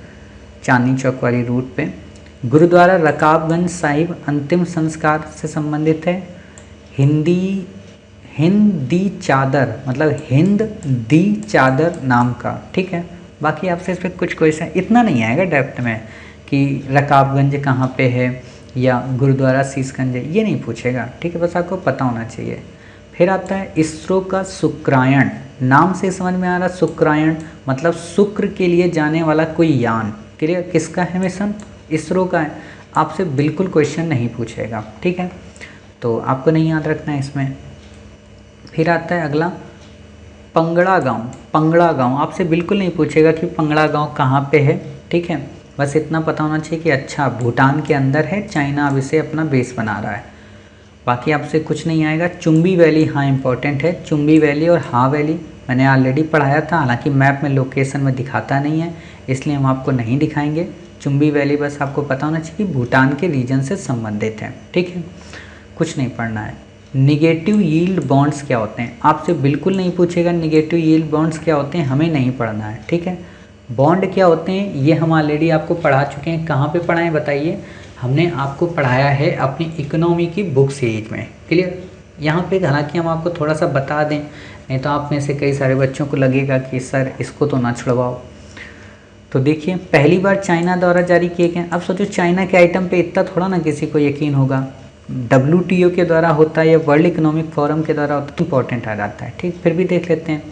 चांदनी चौक वाली रूट पे। गुरुद्वारा रकाबगंज साहिब अंतिम संस्कार से संबंधित है। हिंदी चादर मतलब हिंद दी चादर नाम का, ठीक है। बाकी आपसे इस पर कुछ क्वेश्चन इतना नहीं आएगा डेप्थ में कि रकाबगंज कहाँ पे है या गुरुद्वारा शीशगंज है, ये नहीं पूछेगा, ठीक है, बस आपको पता होना चाहिए। फिर आता है इसरो का शुक्रायन, नाम से समझ में आ रहा, शुक्रायन मतलब शुक्र के लिए जाने वाला कोई यान, क्लियर, किसका है मिशन, इसरो का है। आपसे बिल्कुल क्वेश्चन नहीं पूछेगा, ठीक है, तो आपको नहीं याद रखना है इसमें। फिर आता है अगला पंगड़ा गांव। पंगड़ा गांव आपसे बिल्कुल नहीं पूछेगा कि पंगड़ा गांव कहाँ पे है, ठीक है, बस इतना पता होना चाहिए कि अच्छा भूटान के अंदर है, चाइना अब इसे अपना बेस बना रहा है, बाकी आपसे कुछ नहीं आएगा। चुम्बी वैली, हाँ इंपॉर्टेंट है, चुम्बी वैली और हाँ वैली मैंने ऑलरेडी पढ़ाया था, हालांकि मैप में लोकेशन में दिखाता नहीं है इसलिए हम आपको नहीं दिखाएंगे। चुम्बी वैली बस आपको पता होना चाहिए कि भूटान के रीजन से संबंधित है, ठीक है, कुछ नहीं पढ़ना है। निगेटिव यील्ड बॉन्ड्स क्या होते हैं, आपसे बिल्कुल नहीं पूछेगा निगेटिव यील्ड बॉन्ड्स क्या होते हैं, हमें नहीं पढ़ना है, ठीक है। बॉन्ड क्या होते हैं ये हम ऑलरेडी आपको पढ़ा चुके हैं, कहाँ पे पढ़ाएं बताइए, हमने आपको पढ़ाया है अपनी इकोनॉमी की बुक सीरीज में, क्लियर। यहाँ पे हालांकि हम आपको थोड़ा सा बता दें, नहीं तो आप में से कई सारे बच्चों को लगेगा कि सर इसको तो ना छुड़वाओ। तो देखिए पहली बार चाइना द्वारा जारी किए गए, अब सोचो चाइना के आइटम पे इतना थोड़ा ना किसी को यकीन होगा, WTO के द्वारा होता है या वर्ल्ड इकोनॉमिक फोरम के द्वारा होता है, इंपॉर्टेंट आ जाता है, ठीक। फिर भी देख लेते हैं,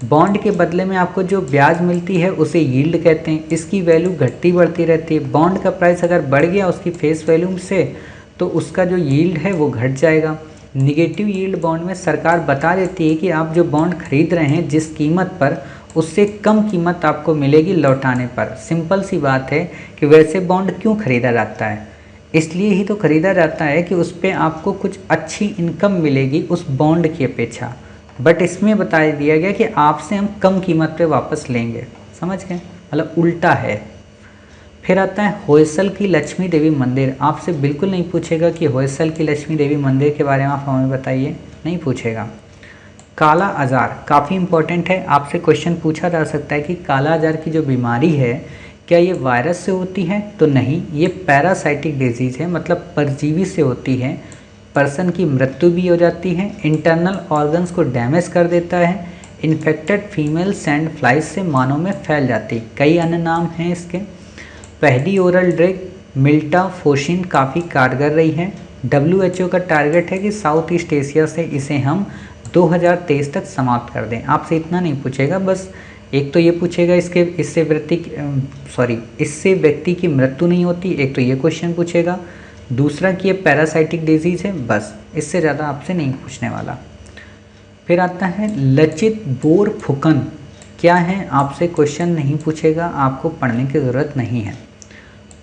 बॉन्ड के बदले में आपको जो ब्याज मिलती है उसे यील्ड कहते हैं, इसकी वैल्यू घटती बढ़ती रहती है। बॉन्ड का प्राइस अगर बढ़ गया उसकी फेस वैल्यू से तो उसका जो यील्ड है वो घट जाएगा। निगेटिव यील्ड बॉन्ड में सरकार बता देती है कि आप जो बॉन्ड खरीद रहे हैं जिस कीमत पर, उससे कम कीमत आपको मिलेगी लौटाने पर। सिंपल सी बात है कि वैसे बॉन्ड क्यों खरीदा जाता है, इसलिए ही तो खरीदा जाता है कि उस पर आपको कुछ अच्छी इनकम मिलेगी उस बॉन्ड की अपेक्षा, बट इसमें बता दिया गया कि आपसे हम कम कीमत पे वापस लेंगे, समझ गए, मतलब उल्टा है। फिर आता है होयसल की लक्ष्मी देवी मंदिर, आपसे बिल्कुल नहीं पूछेगा कि होयसल की लक्ष्मी देवी मंदिर के बारे में आप हमें बताइए, नहीं पूछेगा। काला आजार काफ़ी इंपॉर्टेंट है, आपसे क्वेश्चन पूछा जा सकता है कि काला आजार की जो बीमारी है क्या ये वायरस से होती है, तो नहीं, ये पैरासाइटिक डिजीज़ है, मतलब परजीवी से होती है। पर्सन की मृत्यु भी हो जाती है, इंटरनल ऑर्गन्स को डैमेज कर देता है, इन्फेक्टेड फीमेल सैंड फ्लाइज से मानव में फैल जाती है। कई अन्य नाम हैं इसके। पहली ओरल ड्रग मिल्टाफोशिन काफ़ी कारगर रही है। WHO का टारगेट है कि साउथ ईस्ट एशिया से इसे हम 2023 तक समाप्त कर दें। आपसे इतना नहीं पूछेगा, बस एक तो ये पूछेगा इससे व्यक्ति की मृत्यु नहीं होती, एक तो ये क्वेश्चन पूछेगा, दूसरा कि ये पैरासाइटिक डिजीज़ है, बस इससे ज़्यादा आपसे नहीं पूछने वाला। फिर आता है लचित बोरफुकन क्या है, आपसे क्वेश्चन नहीं पूछेगा, आपको पढ़ने की ज़रूरत नहीं है।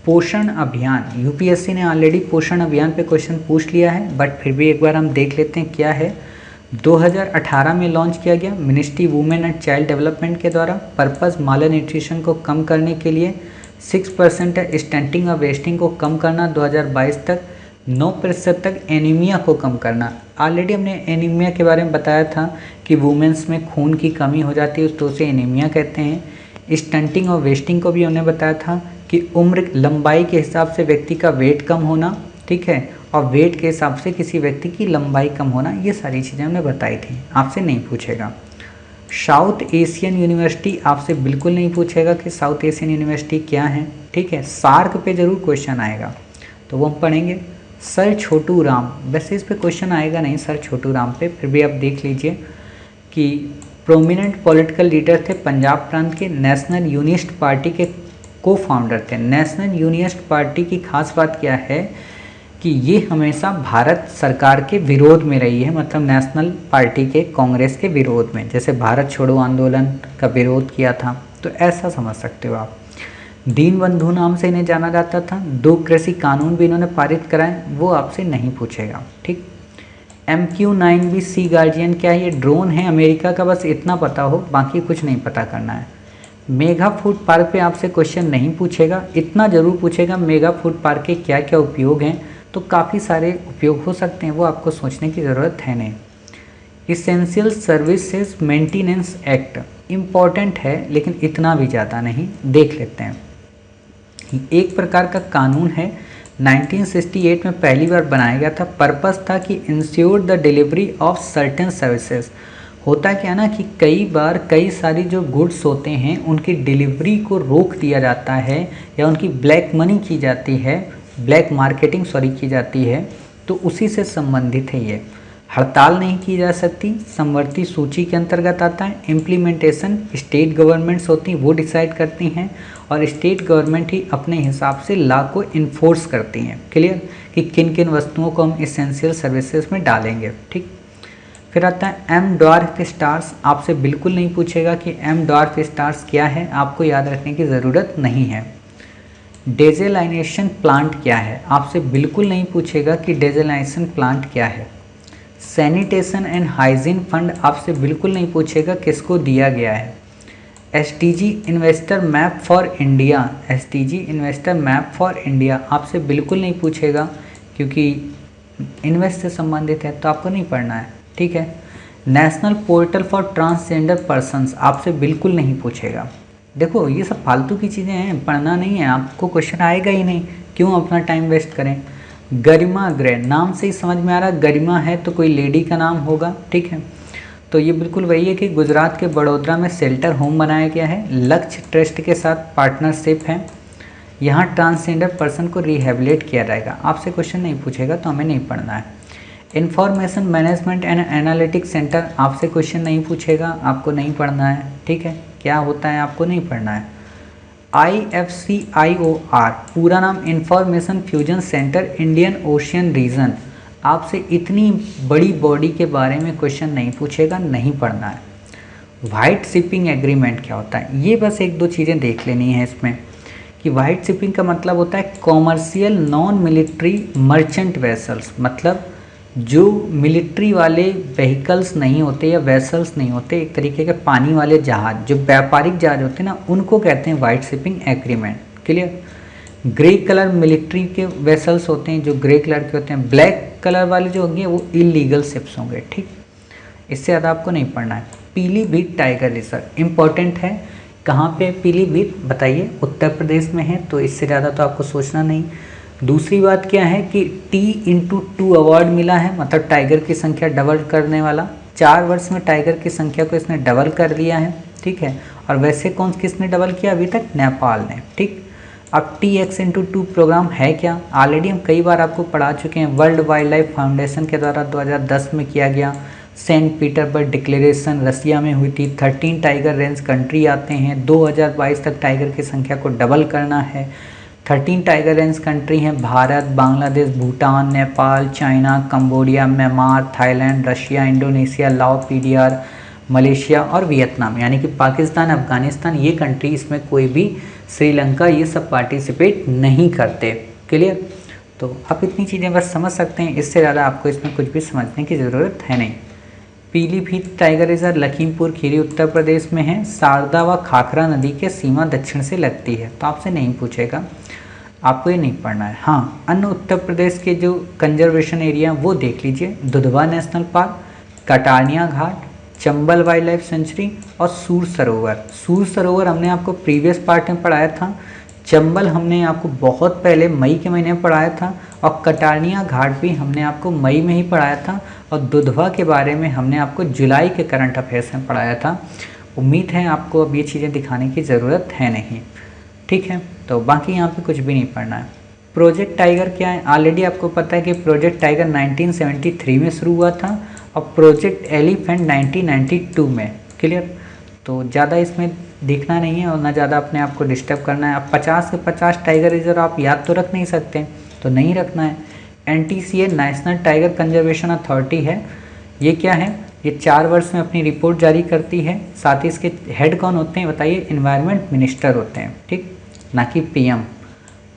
पोषण अभियान, UPSC ने ऑलरेडी पोषण अभियान पे क्वेश्चन पूछ लिया है, बट फिर भी एक बार हम देख लेते हैं क्या है। 2018 में लॉन्च किया गया ministry women and child development के द्वारा। पर्पस माल न्यूट्रिशन को कम करने के लिए, 6% स्टंटिंग और वेस्टिंग को कम करना 2022 तक, 9% तक एनीमिया को कम करना। ऑलरेडी हमने एनीमिया के बारे में बताया था कि वुमेंस में खून की कमी हो जाती है तो उसे एनीमिया कहते हैं। स्टंटिंग और वेस्टिंग को भी हमने बताया था कि उम्र लंबाई के हिसाब से व्यक्ति का वेट कम होना, ठीक है, और वेट के हिसाब से किसी व्यक्ति की लंबाई कम होना, ये सारी चीज़ें हमने बताई थी। आपसे नहीं पूछेगा। साउथ एशियन यूनिवर्सिटी आपसे बिल्कुल नहीं पूछेगा कि साउथ एशियन यूनिवर्सिटी क्या है, ठीक है। सार्क पे जरूर क्वेश्चन आएगा तो वो हम पढ़ेंगे। सर छोटू राम, वैसे इस पे क्वेश्चन आएगा नहीं सर छोटू राम पे, फिर भी आप देख लीजिए कि प्रोमिनेंट पॉलिटिकल लीडर थे पंजाब प्रांत के, नेशनल यूनिस्ट पार्टी के को फाउंडर थे। नेशनल यूनिस्ट पार्टी की खास बात क्या है कि ये हमेशा भारत सरकार के विरोध में रही है, मतलब नेशनल पार्टी के कांग्रेस के विरोध में, जैसे भारत छोड़ो आंदोलन का विरोध किया था, तो ऐसा समझ सकते हो आप। दीन बंधु नाम से इन्हें जाना जाता था। 2 कृषि कानून भी इन्होंने पारित कराए, वो आपसे नहीं पूछेगा, ठीक। MQ-9B सी गार्जियन क्या है? ये ड्रोन है अमेरिका का, बस इतना पता हो, बाकी कुछ नहीं पता करना है। मेगा फूड पार्क पे आपसे क्वेश्चन नहीं पूछेगा, इतना जरूर पूछेगा मेगा फूड पार्क के क्या क्या उपयोग हैं, तो काफ़ी सारे उपयोग हो सकते हैं, वो आपको सोचने की ज़रूरत है नहीं। Essential services maintenance act important है लेकिन इतना भी ज़्यादा नहीं, देख लेते हैं। एक प्रकार का कानून है, 1968 में पहली बार बनाया गया था। पर्पस था कि ensure the delivery of certain services. होता क्या ना कि कई बार कई सारी जो गुड्स होते हैं उनकी डिलीवरी को रोक दिया जाता है या उनकी ब्लैक मनी की जाती है, ब्लैक मार्केटिंग की जाती है, तो उसी से संबंधित है ये। हड़ताल नहीं की जा सकती, समवर्ती सूची के अंतर्गत आता है। इम्प्लीमेंटेशन स्टेट गवर्नमेंट्स होती हैं, वो डिसाइड करती हैं, और स्टेट गवर्नमेंट ही अपने हिसाब से लॉ को इन्फोर्स करती हैं। क्लियर कि किन किन वस्तुओं को हम इसेंशियल सर्विसेज में डालेंगे, ठीक। फिर आता है एम डॉर्फ स्टार्स, आपसे बिल्कुल नहीं पूछेगा कि एम डॉर्फ स्टार्स क्या है, आपको याद रखने की ज़रूरत नहीं है। डेजेलाइनेशन प्लांट क्या है, आपसे बिल्कुल नहीं पूछेगा कि डेजेलाइनेशन प्लांट क्या है। सैनिटेशन एंड हाइजीन फंड आपसे बिल्कुल नहीं पूछेगा किसको दिया गया है। SDG investor map for India, SDG investor map for India आपसे बिल्कुल नहीं पूछेगा क्योंकि इन्वेस्ट से संबंधित है, तो आपको नहीं पढ़ना है, ठीक है। National portal for transgender persons आपसे बिल्कुल नहीं पूछेगा। देखो ये सब फालतू की चीज़ें हैं, पढ़ना नहीं है, आपको क्वेश्चन आएगा ही नहीं, क्यों अपना टाइम वेस्ट करें। गरिमा गृह, नाम से ही समझ में आ रहा है, गरिमा है तो कोई लेडी का नाम होगा, ठीक है। तो ये बिल्कुल वही है कि गुजरात के बड़ोदरा में शेल्टर होम बनाया गया है, लक्ष्य ट्रस्ट के साथ पार्टनरशिप है, यहाँ ट्रांसजेंडर पर्सन को रिहेबिलिट किया जाएगा। आपसे क्वेश्चन नहीं पूछेगा तो हमें नहीं पढ़ना है। Information management and analytics centre आपसे क्वेश्चन नहीं पूछेगा, आपको नहीं पढ़ना है, ठीक है। क्या होता है आपको नहीं पढ़ना है। IFCIOR पूरा नाम information fusion centre Indian ocean region, आपसे इतनी बड़ी बॉडी के बारे में क्वेश्चन नहीं पूछेगा, नहीं पढ़ना है। वाइट शिपिंग एग्रीमेंट क्या होता है, ये बस 1-2 चीज़ें देख लेनी है इसमें कि वाइट शिपिंग का मतलब होता है commercial non military merchant vessels, मतलब जो मिलिट्री वाले व्हीकल्स नहीं होते या वेसल्स नहीं होते, एक तरीके के पानी वाले जहाज, जो व्यापारिक जहाज होते हैं ना, उनको कहते हैं white shipping agreement. Clear. Grey colour military के वेसल्स होते हैं जो ग्रे कलर के होते हैं, ब्लैक कलर वाले जो होंगे वो इलीगल शिप्स होंगे, ठीक। इससे ज़्यादा आपको नहीं पढ़ना है। पीलीभीत टाइगर रिजर्व इंपॉर्टेंट है, कहाँ पे पीलीभीत बताइए, उत्तर प्रदेश में है, तो इससे ज़्यादा तो आपको सोचना नहीं। दूसरी बात क्या है कि T/2 अवार्ड मिला है, मतलब टाइगर की संख्या डबल करने वाला। 4 वर्ष में टाइगर की संख्या को इसने डबल कर लिया है, ठीक है। और वैसे किसने डबल किया अभी तक, नेपाल ने, ठीक। अब TX/2 प्रोग्राम है क्या, ऑलरेडी हम कई बार आपको पढ़ा चुके हैं। वर्ल्ड वाइल्ड लाइफ फाउंडेशन के द्वारा 2010 में किया गया। सेंट पीटर्सबर्ग डिक्लेरेशन रसिया में हुई थी। 13 टाइगर रेंज कंट्री आते हैं, 2022 तक टाइगर की संख्या को डबल करना है। 13 टाइगर रेंज कंट्री हैं Bharat, Bangladesh, Bhutan, Nepal, China, Cambodia, Myanmar, Thailand, Russia, Indonesia, लाओ, PDR, मलेशिया और वियतनाम, यानी कि पाकिस्तान, अफगानिस्तान, ये कंट्री, इसमें कोई भी, श्रीलंका, ये सब पार्टिसिपेट नहीं करते। क्लियर। तो आप इतनी चीज़ें बस समझ सकते हैं, इससे ज़्यादा आपको इसमें कुछ भी समझने की ज़रूरत है नहीं। पीलीभीत टाइगर रिजर्व लखीमपुर खीरी उत्तर प्रदेश में है। शारदा व खाखरा नदी के सीमा दक्षिण से लगती है, तो आपसे नहीं पूछेगा। आपको ये नहीं पढ़ना है। हाँ, अन्य उत्तर प्रदेश के जो कंजर्वेशन एरिया वो देख लीजिए, दुधवा नेशनल पार्क, कटारनिया घाट, चंबल वाइल्ड लाइफ सेंचुरी और सूर सरोवर। सूर सरोवर हमने आपको प्रीवियस पार्ट में पढ़ाया था, चंबल हमने आपको बहुत पहले मई के महीने में पढ़ाया था, और कटारनिया घाट भी हमने आपको मई में ही पढ़ाया था, और दुधवा के बारे में हमने आपको जुलाई के करंट अफेयर्स में पढ़ाया था। उम्मीद है आपको अब ये चीज़ें दिखाने की ज़रूरत है नहीं, ठीक है। तो बाकी यहाँ पे कुछ भी नहीं पढ़ना है। प्रोजेक्ट टाइगर क्या है, ऑलरेडी आपको पता है कि प्रोजेक्ट टाइगर 1973 में शुरू हुआ था और प्रोजेक्ट एलिफेंट 1992 में। क्लियर, तो ज़्यादा इसमें देखना नहीं है और ना ज़्यादा अपने आप को डिस्टर्ब करना है। अब 50 के 50 टाइगर रिजर्व आप याद तो रख नहीं सकते, तो नहीं रखना है। NTCA national tiger conservation authority है, ये क्या है, ये 4 वर्ष में अपनी रिपोर्ट जारी करती है। साथ ही इसके हेड कौन होते हैं बताइए, इन्वायरमेंट मिनिस्टर होते हैं, ठीक, ना कि PM।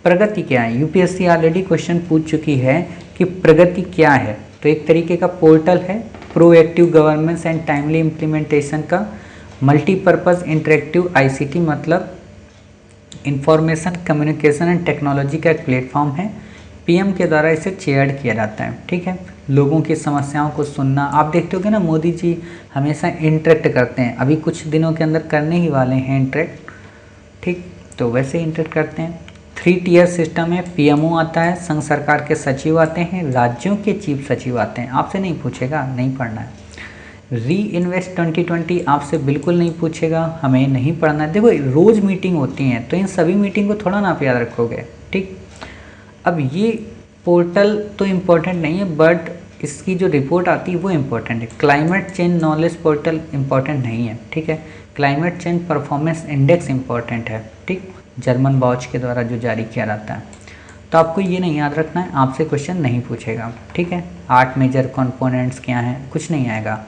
प्रगति क्या है, UPSC ऑलरेडी क्वेश्चन पूछ चुकी है कि प्रगति क्या है, तो एक तरीके का पोर्टल है proactive governance and timely implementation का मल्टीपर्पज़ इंटरेक्टिव ICT, मतलब इंफॉर्मेशन कम्युनिकेशन एंड टेक्नोलॉजी का एक प्लेटफॉर्म है। PM के द्वारा इसे चेयर्ड किया जाता है, ठीक है। लोगों की समस्याओं को सुनना, आप देखते होगे ना मोदी जी हमेशा इंटरेक्ट करते हैं, अभी कुछ दिनों के अंदर करने ही वाले हैं इंटरेक्ट, ठीक, तो वैसे ही इंटरेक्ट करते हैं। 3 टियर सिस्टम है, PMO आता है, संघ सरकार के सचिव आते हैं, राज्यों के चीफ सचिव आते हैं। आपसे नहीं पूछेगा, नहीं पढ़ना है। री इन्वेस्ट 2020 आपसे बिल्कुल नहीं पूछेगा, हमें नहीं पढ़ना है। देखो रोज़ मीटिंग होती हैं, तो इन सभी मीटिंग को थोड़ा ना आप याद रखोगे, ठीक। अब ये पोर्टल तो इम्पोर्टेंट नहीं है, बट इसकी जो रिपोर्ट आती है वो इम्पोर्टेंट है। Climate change knowledge portal important नहीं है, ठीक है। Climate change performance index important है, ठीक, जर्मन वॉच के द्वारा जो जारी किया जाता है। तो आपको ये नहीं याद रखना है, आपसे क्वेश्चन नहीं पूछेगा, ठीक है। 8 मेजर कंपोनेंट्स क्या हैं, कुछ नहीं आएगा।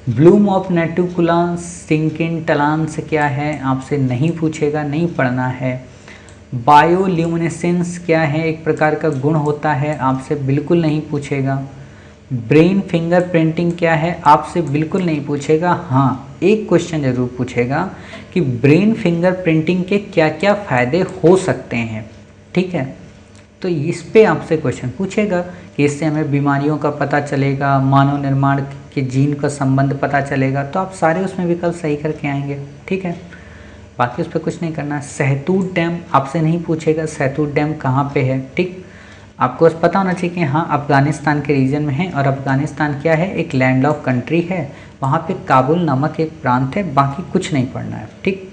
ब्लूम ऑफ नेटुकुला सिंकिन टलांस क्या है, आपसे नहीं पूछेगा, नहीं पढ़ना है। बायोल्यूमिनेसेंस क्या है, एक प्रकार का गुण होता है, आपसे बिल्कुल नहीं पूछेगा। ब्रेन फिंगरप्रिंटिंग क्या है, आपसे बिल्कुल नहीं पूछेगा। हाँ, एक क्वेश्चन जरूर पूछेगा कि ब्रेन फिंगरप्रिंटिंग के क्या क्या फ़ायदे हो सकते हैं, ठीक है। तो इस पे आपसे क्वेश्चन पूछेगा कि इससे हमें बीमारियों का पता चलेगा, मानव निर्माण के जीन का संबंध पता चलेगा, तो आप सारे उसमें विकल्प सही करके आएंगे, ठीक है। बाकी उस पर कुछ नहीं करना है। सहतूत डैम आपसे नहीं पूछेगा, सहतूत डैम कहाँ पे है, ठीक। आपको बस पता होना चाहिए कि हाँ अफ़गानिस्तान के रीजन में है, और अफ़गानिस्तान क्या है, एक लैंड लॉक कंट्री है, वहाँ पे काबुल नामक एक प्रांत है। बाकी कुछ नहीं पढ़ना है, ठीक।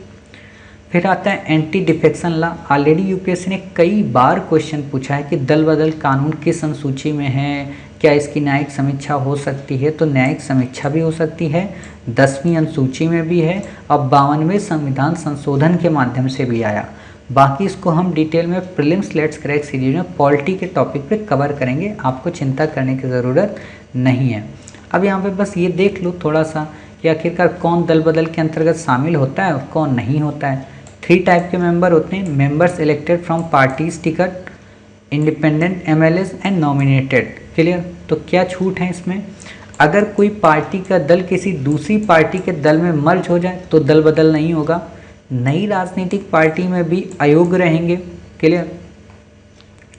फिर आता है anti defection law. Already UPSC ने कई बार क्वेश्चन पूछा है कि दल बदल कानून किस अनुसूची में है, क्या इसकी न्यायिक समीक्षा हो सकती है, तो न्यायिक समीक्षा भी हो सकती है, 10वीं अनुसूची में भी है, और 52वें संविधान संशोधन के माध्यम से भी आया। बाकी इसको हम डिटेल में प्रीलिम्स लेट्स क्रैक सीरीज में पॉलिटी के टॉपिक पे कवर करेंगे, आपको चिंता करने की ज़रूरत नहीं है। अब यहाँ पे बस ये देख लो थोड़ा सा कि आखिरकार कौन दल बदल के अंतर्गत शामिल होता है और कौन नहीं होता है। 3 टाइप के मेंबर होते हैं, members elected from parties ticket, independent MLAs and nominated. Clear, तो क्या छूट है इसमें, अगर कोई पार्टी का दल किसी दूसरी पार्टी के दल में मर्ज हो जाए तो दल बदल नहीं होगा। नई राजनीतिक पार्टी में भी अयोग्य रहेंगे। क्लियर,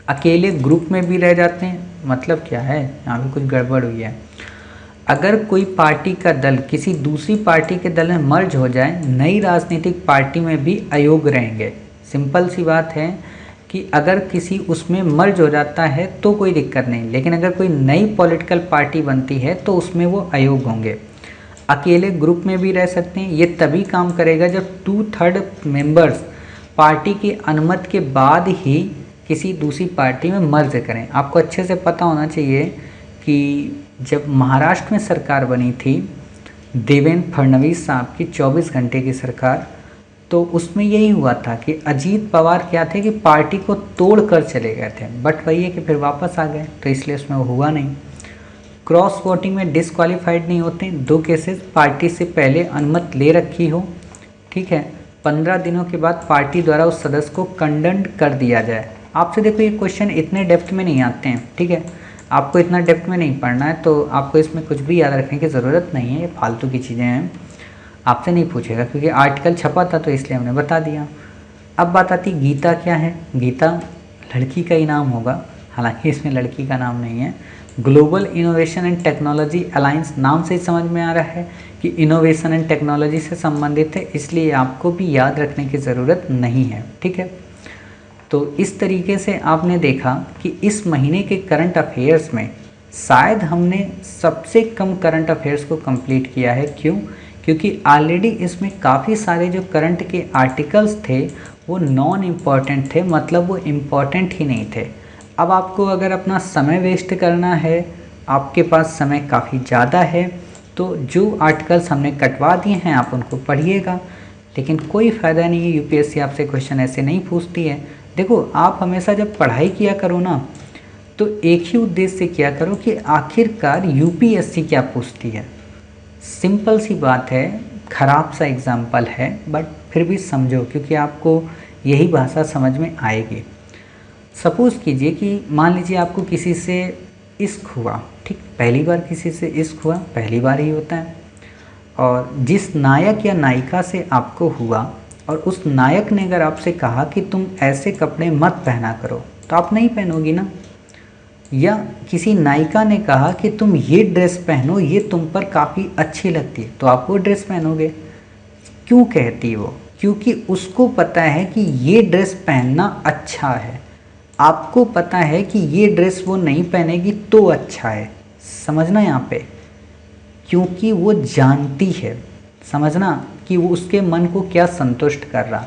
अकेले ग्रुप में भी रह जाते हैं, मतलब क्या है, यहाँ पे कुछ गड़बड़ हुई है। अगर कोई पार्टी का दल किसी दूसरी पार्टी के दल में मर्ज हो जाए, नई राजनीतिक पार्टी में भी अयोग्य रहेंगे। सिंपल सी बात है कि अगर किसी उसमें मर्ज हो जाता है तो कोई दिक्कत नहीं, लेकिन अगर कोई नई पॉलिटिकल पार्टी बनती है तो उसमें वो अयोग्य होंगे। अकेले ग्रुप में भी रह सकते हैं, ये तभी काम करेगा जब 2/3 मेंबर्स पार्टी की अनुमति के बाद ही किसी दूसरी पार्टी में मर्ज करें। आपको अच्छे से पता होना चाहिए कि जब महाराष्ट्र में सरकार बनी थी देवेंद्र फडणवीस साहब की 24 घंटे की सरकार, तो उसमें यही हुआ था कि अजीत पवार क्या थे कि पार्टी को तोड़ कर चले गए थे, बट वही है कि फिर वापस आ गए, तो इसलिए उसमें हुआ नहीं। क्रॉस वोटिंग में डिसक्वालीफाइड नहीं होते, 2 केसेस पार्टी से पहले अनुमति ले रखी हो, ठीक है, 15 दिनों के बाद पार्टी द्वारा उस सदस्य को कंडम्ड कर दिया जाए। आपसे देखो ये क्वेश्चन इतने डेप्थ में नहीं आते हैं, ठीक है, आपको इतना डेप्थ में नहीं पढ़ना है, तो आपको इसमें कुछ भी याद रखने की ज़रूरत नहीं है, ये फालतू की चीज़ें हैं, आपसे नहीं पूछेगा क्योंकि आर्टिकल छपा था तो इसलिए हमने बता दिया। अब बात आती गीता क्या है। गीता लड़की का ही नाम होगा, हालांकि इसमें लड़की का नाम नहीं है। Global innovation and technology alliance, नाम से ही समझ में आ रहा है कि इनोवेशन एंड टेक्नोलॉजी से संबंधित है, इसलिए आपको भी याद रखने की ज़रूरत नहीं है, ठीक है। तो इस तरीके से आपने देखा कि इस महीने के करंट अफेयर्स में शायद हमने सबसे कम करंट अफेयर्स को कंप्लीट किया है। क्यों? क्योंकि ऑलरेडी इसमें काफ़ी सारे जो करंट के आर्टिकल्स थे वो नॉन इम्पॉर्टेंट थे, मतलब वो इम्पॉर्टेंट ही नहीं थे। अब आपको अगर अपना समय वेस्ट करना है, आपके पास समय काफ़ी ज़्यादा है, तो जो आर्टिकल्स हमने कटवा दिए हैं आप उनको पढ़िएगा, लेकिन कोई फ़ायदा नहीं है। यूपीएससी आपसे क्वेश्चन ऐसे नहीं पूछती है। देखो, आप हमेशा जब पढ़ाई किया करो ना, तो एक ही उद्देश्य से किया करो कि आखिरकार यूपीएससी क्या पूछती है। सिंपल सी बात है, ख़राब सा एग्जाम्पल है, बट फिर भी समझो, क्योंकि आपको यही भाषा समझ में आएगी। सपोज़ कीजिए कि मान लीजिए आपको किसी से इश्क हुआ, ठीक, पहली बार किसी से इश्क हुआ, पहली बार ही होता है। और जिस नायक या नायिका से आपको हुआ और उस नायक ने अगर आपसे कहा कि तुम ऐसे कपड़े मत पहना करो, तो आप नहीं पहनोगी ना। या किसी नायिका ने कहा कि तुम ये ड्रेस पहनो, ये तुम पर काफ़ी अच्छी लगती है, तो आप वो ड्रेस पहनोगे। क्यों कहती वो? क्योंकि उसको पता है कि ये ड्रेस पहनना अच्छा है। आपको पता है कि ये ड्रेस वो नहीं पहनेगी तो अच्छा है। समझना यहाँ पे, क्योंकि वो जानती है, समझना कि वो उसके मन को क्या संतुष्ट कर रहा।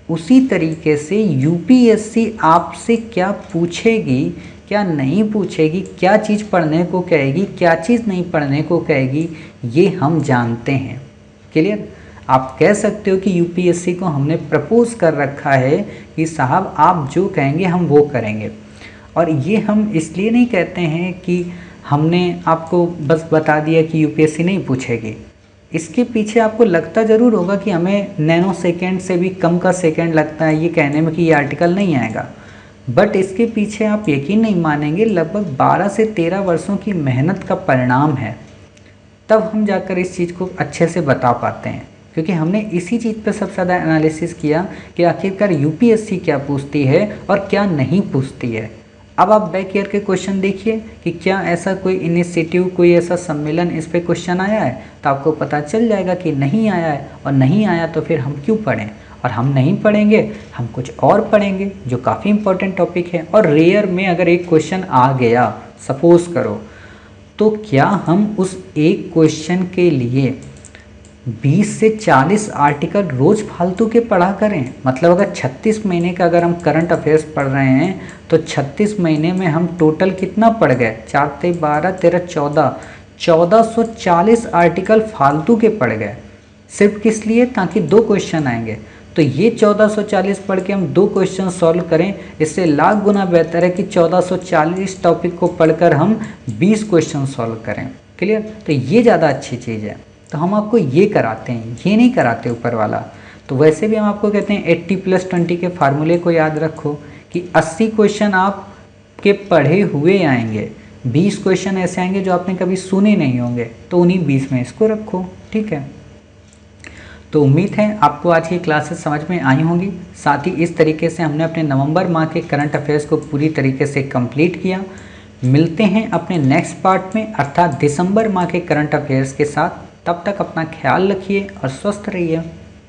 उसी तरीके से यूपीएससी आपसे क्या पूछेगी, क्या नहीं पूछेगी, क्या चीज़ पढ़ने को कहेगी, क्या चीज़ नहीं पढ़ने को कहेगी, ये हम जानते हैं। क्लियर? आप कह सकते हो कि यूपीएससी को हमने प्रपोज कर रखा है कि साहब आप जो कहेंगे हम वो करेंगे। और ये हम इसलिए नहीं कहते हैं कि हमने आपको बस बता दिया कि यूपीएससी नहीं पूछेगी। इसके पीछे आपको लगता ज़रूर होगा कि हमें नैनो सेकेंड से भी कम का सेकेंड लगता है ये कहने में कि ये आर्टिकल नहीं आएगा, बट इसके पीछे आप यकीन नहीं मानेंगे, लगभग 12 से 13 वर्षों की मेहनत का परिणाम है। तब हम जाकर इस चीज़ को अच्छे से बता पाते हैं, क्योंकि हमने इसी चीज़ पर सबसे ज़्यादा एनालिसिस किया कि आखिरकार यूपीएससी क्या पूछती है और क्या नहीं पूछती है। अब आप बैक ईयर के क्वेश्चन देखिए कि क्या ऐसा कोई इनिशिएटिव, कोई ऐसा सम्मेलन इस पे क्वेश्चन आया है, तो आपको पता चल जाएगा कि नहीं आया है। और नहीं आया तो फिर हम क्यों पढ़ें? और हम नहीं पढ़ेंगे, हम कुछ और पढ़ेंगे जो काफ़ी इंपॉर्टेंट टॉपिक है। और रेयर में अगर एक क्वेश्चन आ गया, सपोज करो, तो क्या हम उस एक क्वेश्चन के लिए 20 से 40 आर्टिकल रोज़ फालतू के पढ़ा करें? मतलब अगर 36 महीने का अगर हम करंट अफेयर्स पढ़ रहे हैं तो 36 महीने में हम टोटल कितना पढ़ गए? 4 ते 12 13 14, 1440 आर्टिकल फालतू के पढ़ गए। सिर्फ किस लिए? ताकि 2 क्वेश्चन आएंगे। तो ये 1440 पढ़ के हम 2 क्वेश्चन सॉल्व करें, इससे लाख गुना बेहतर है कि 1440 टॉपिक को पढ़कर हम 20 क्वेश्चन सॉल्व करें। क्लियर? तो ये ज़्यादा अच्छी चीज़ है। तो हम आपको ये कराते हैं, ये नहीं कराते ऊपर वाला। तो वैसे भी हम आपको कहते हैं 80+20 के फार्मूले को याद रखो कि 80 क्वेश्चन आपके पढ़े हुए आएंगे, 20 क्वेश्चन ऐसे आएंगे जो आपने कभी सुने नहीं होंगे, तो उन्हीं 20 में इसको रखो। ठीक है, तो उम्मीद है आपको आज की क्लासेस समझ में आई होंगी। साथ ही इस तरीके से हमने अपने नवंबर माह के करंट अफेयर्स को पूरी तरीके से कंप्लीट किया। मिलते हैं अपने नेक्स्ट पार्ट में, अर्थात दिसंबर माह के करंट अफेयर्स के साथ। तब तक अपना ख्याल रखिए और स्वस्थ रहिए।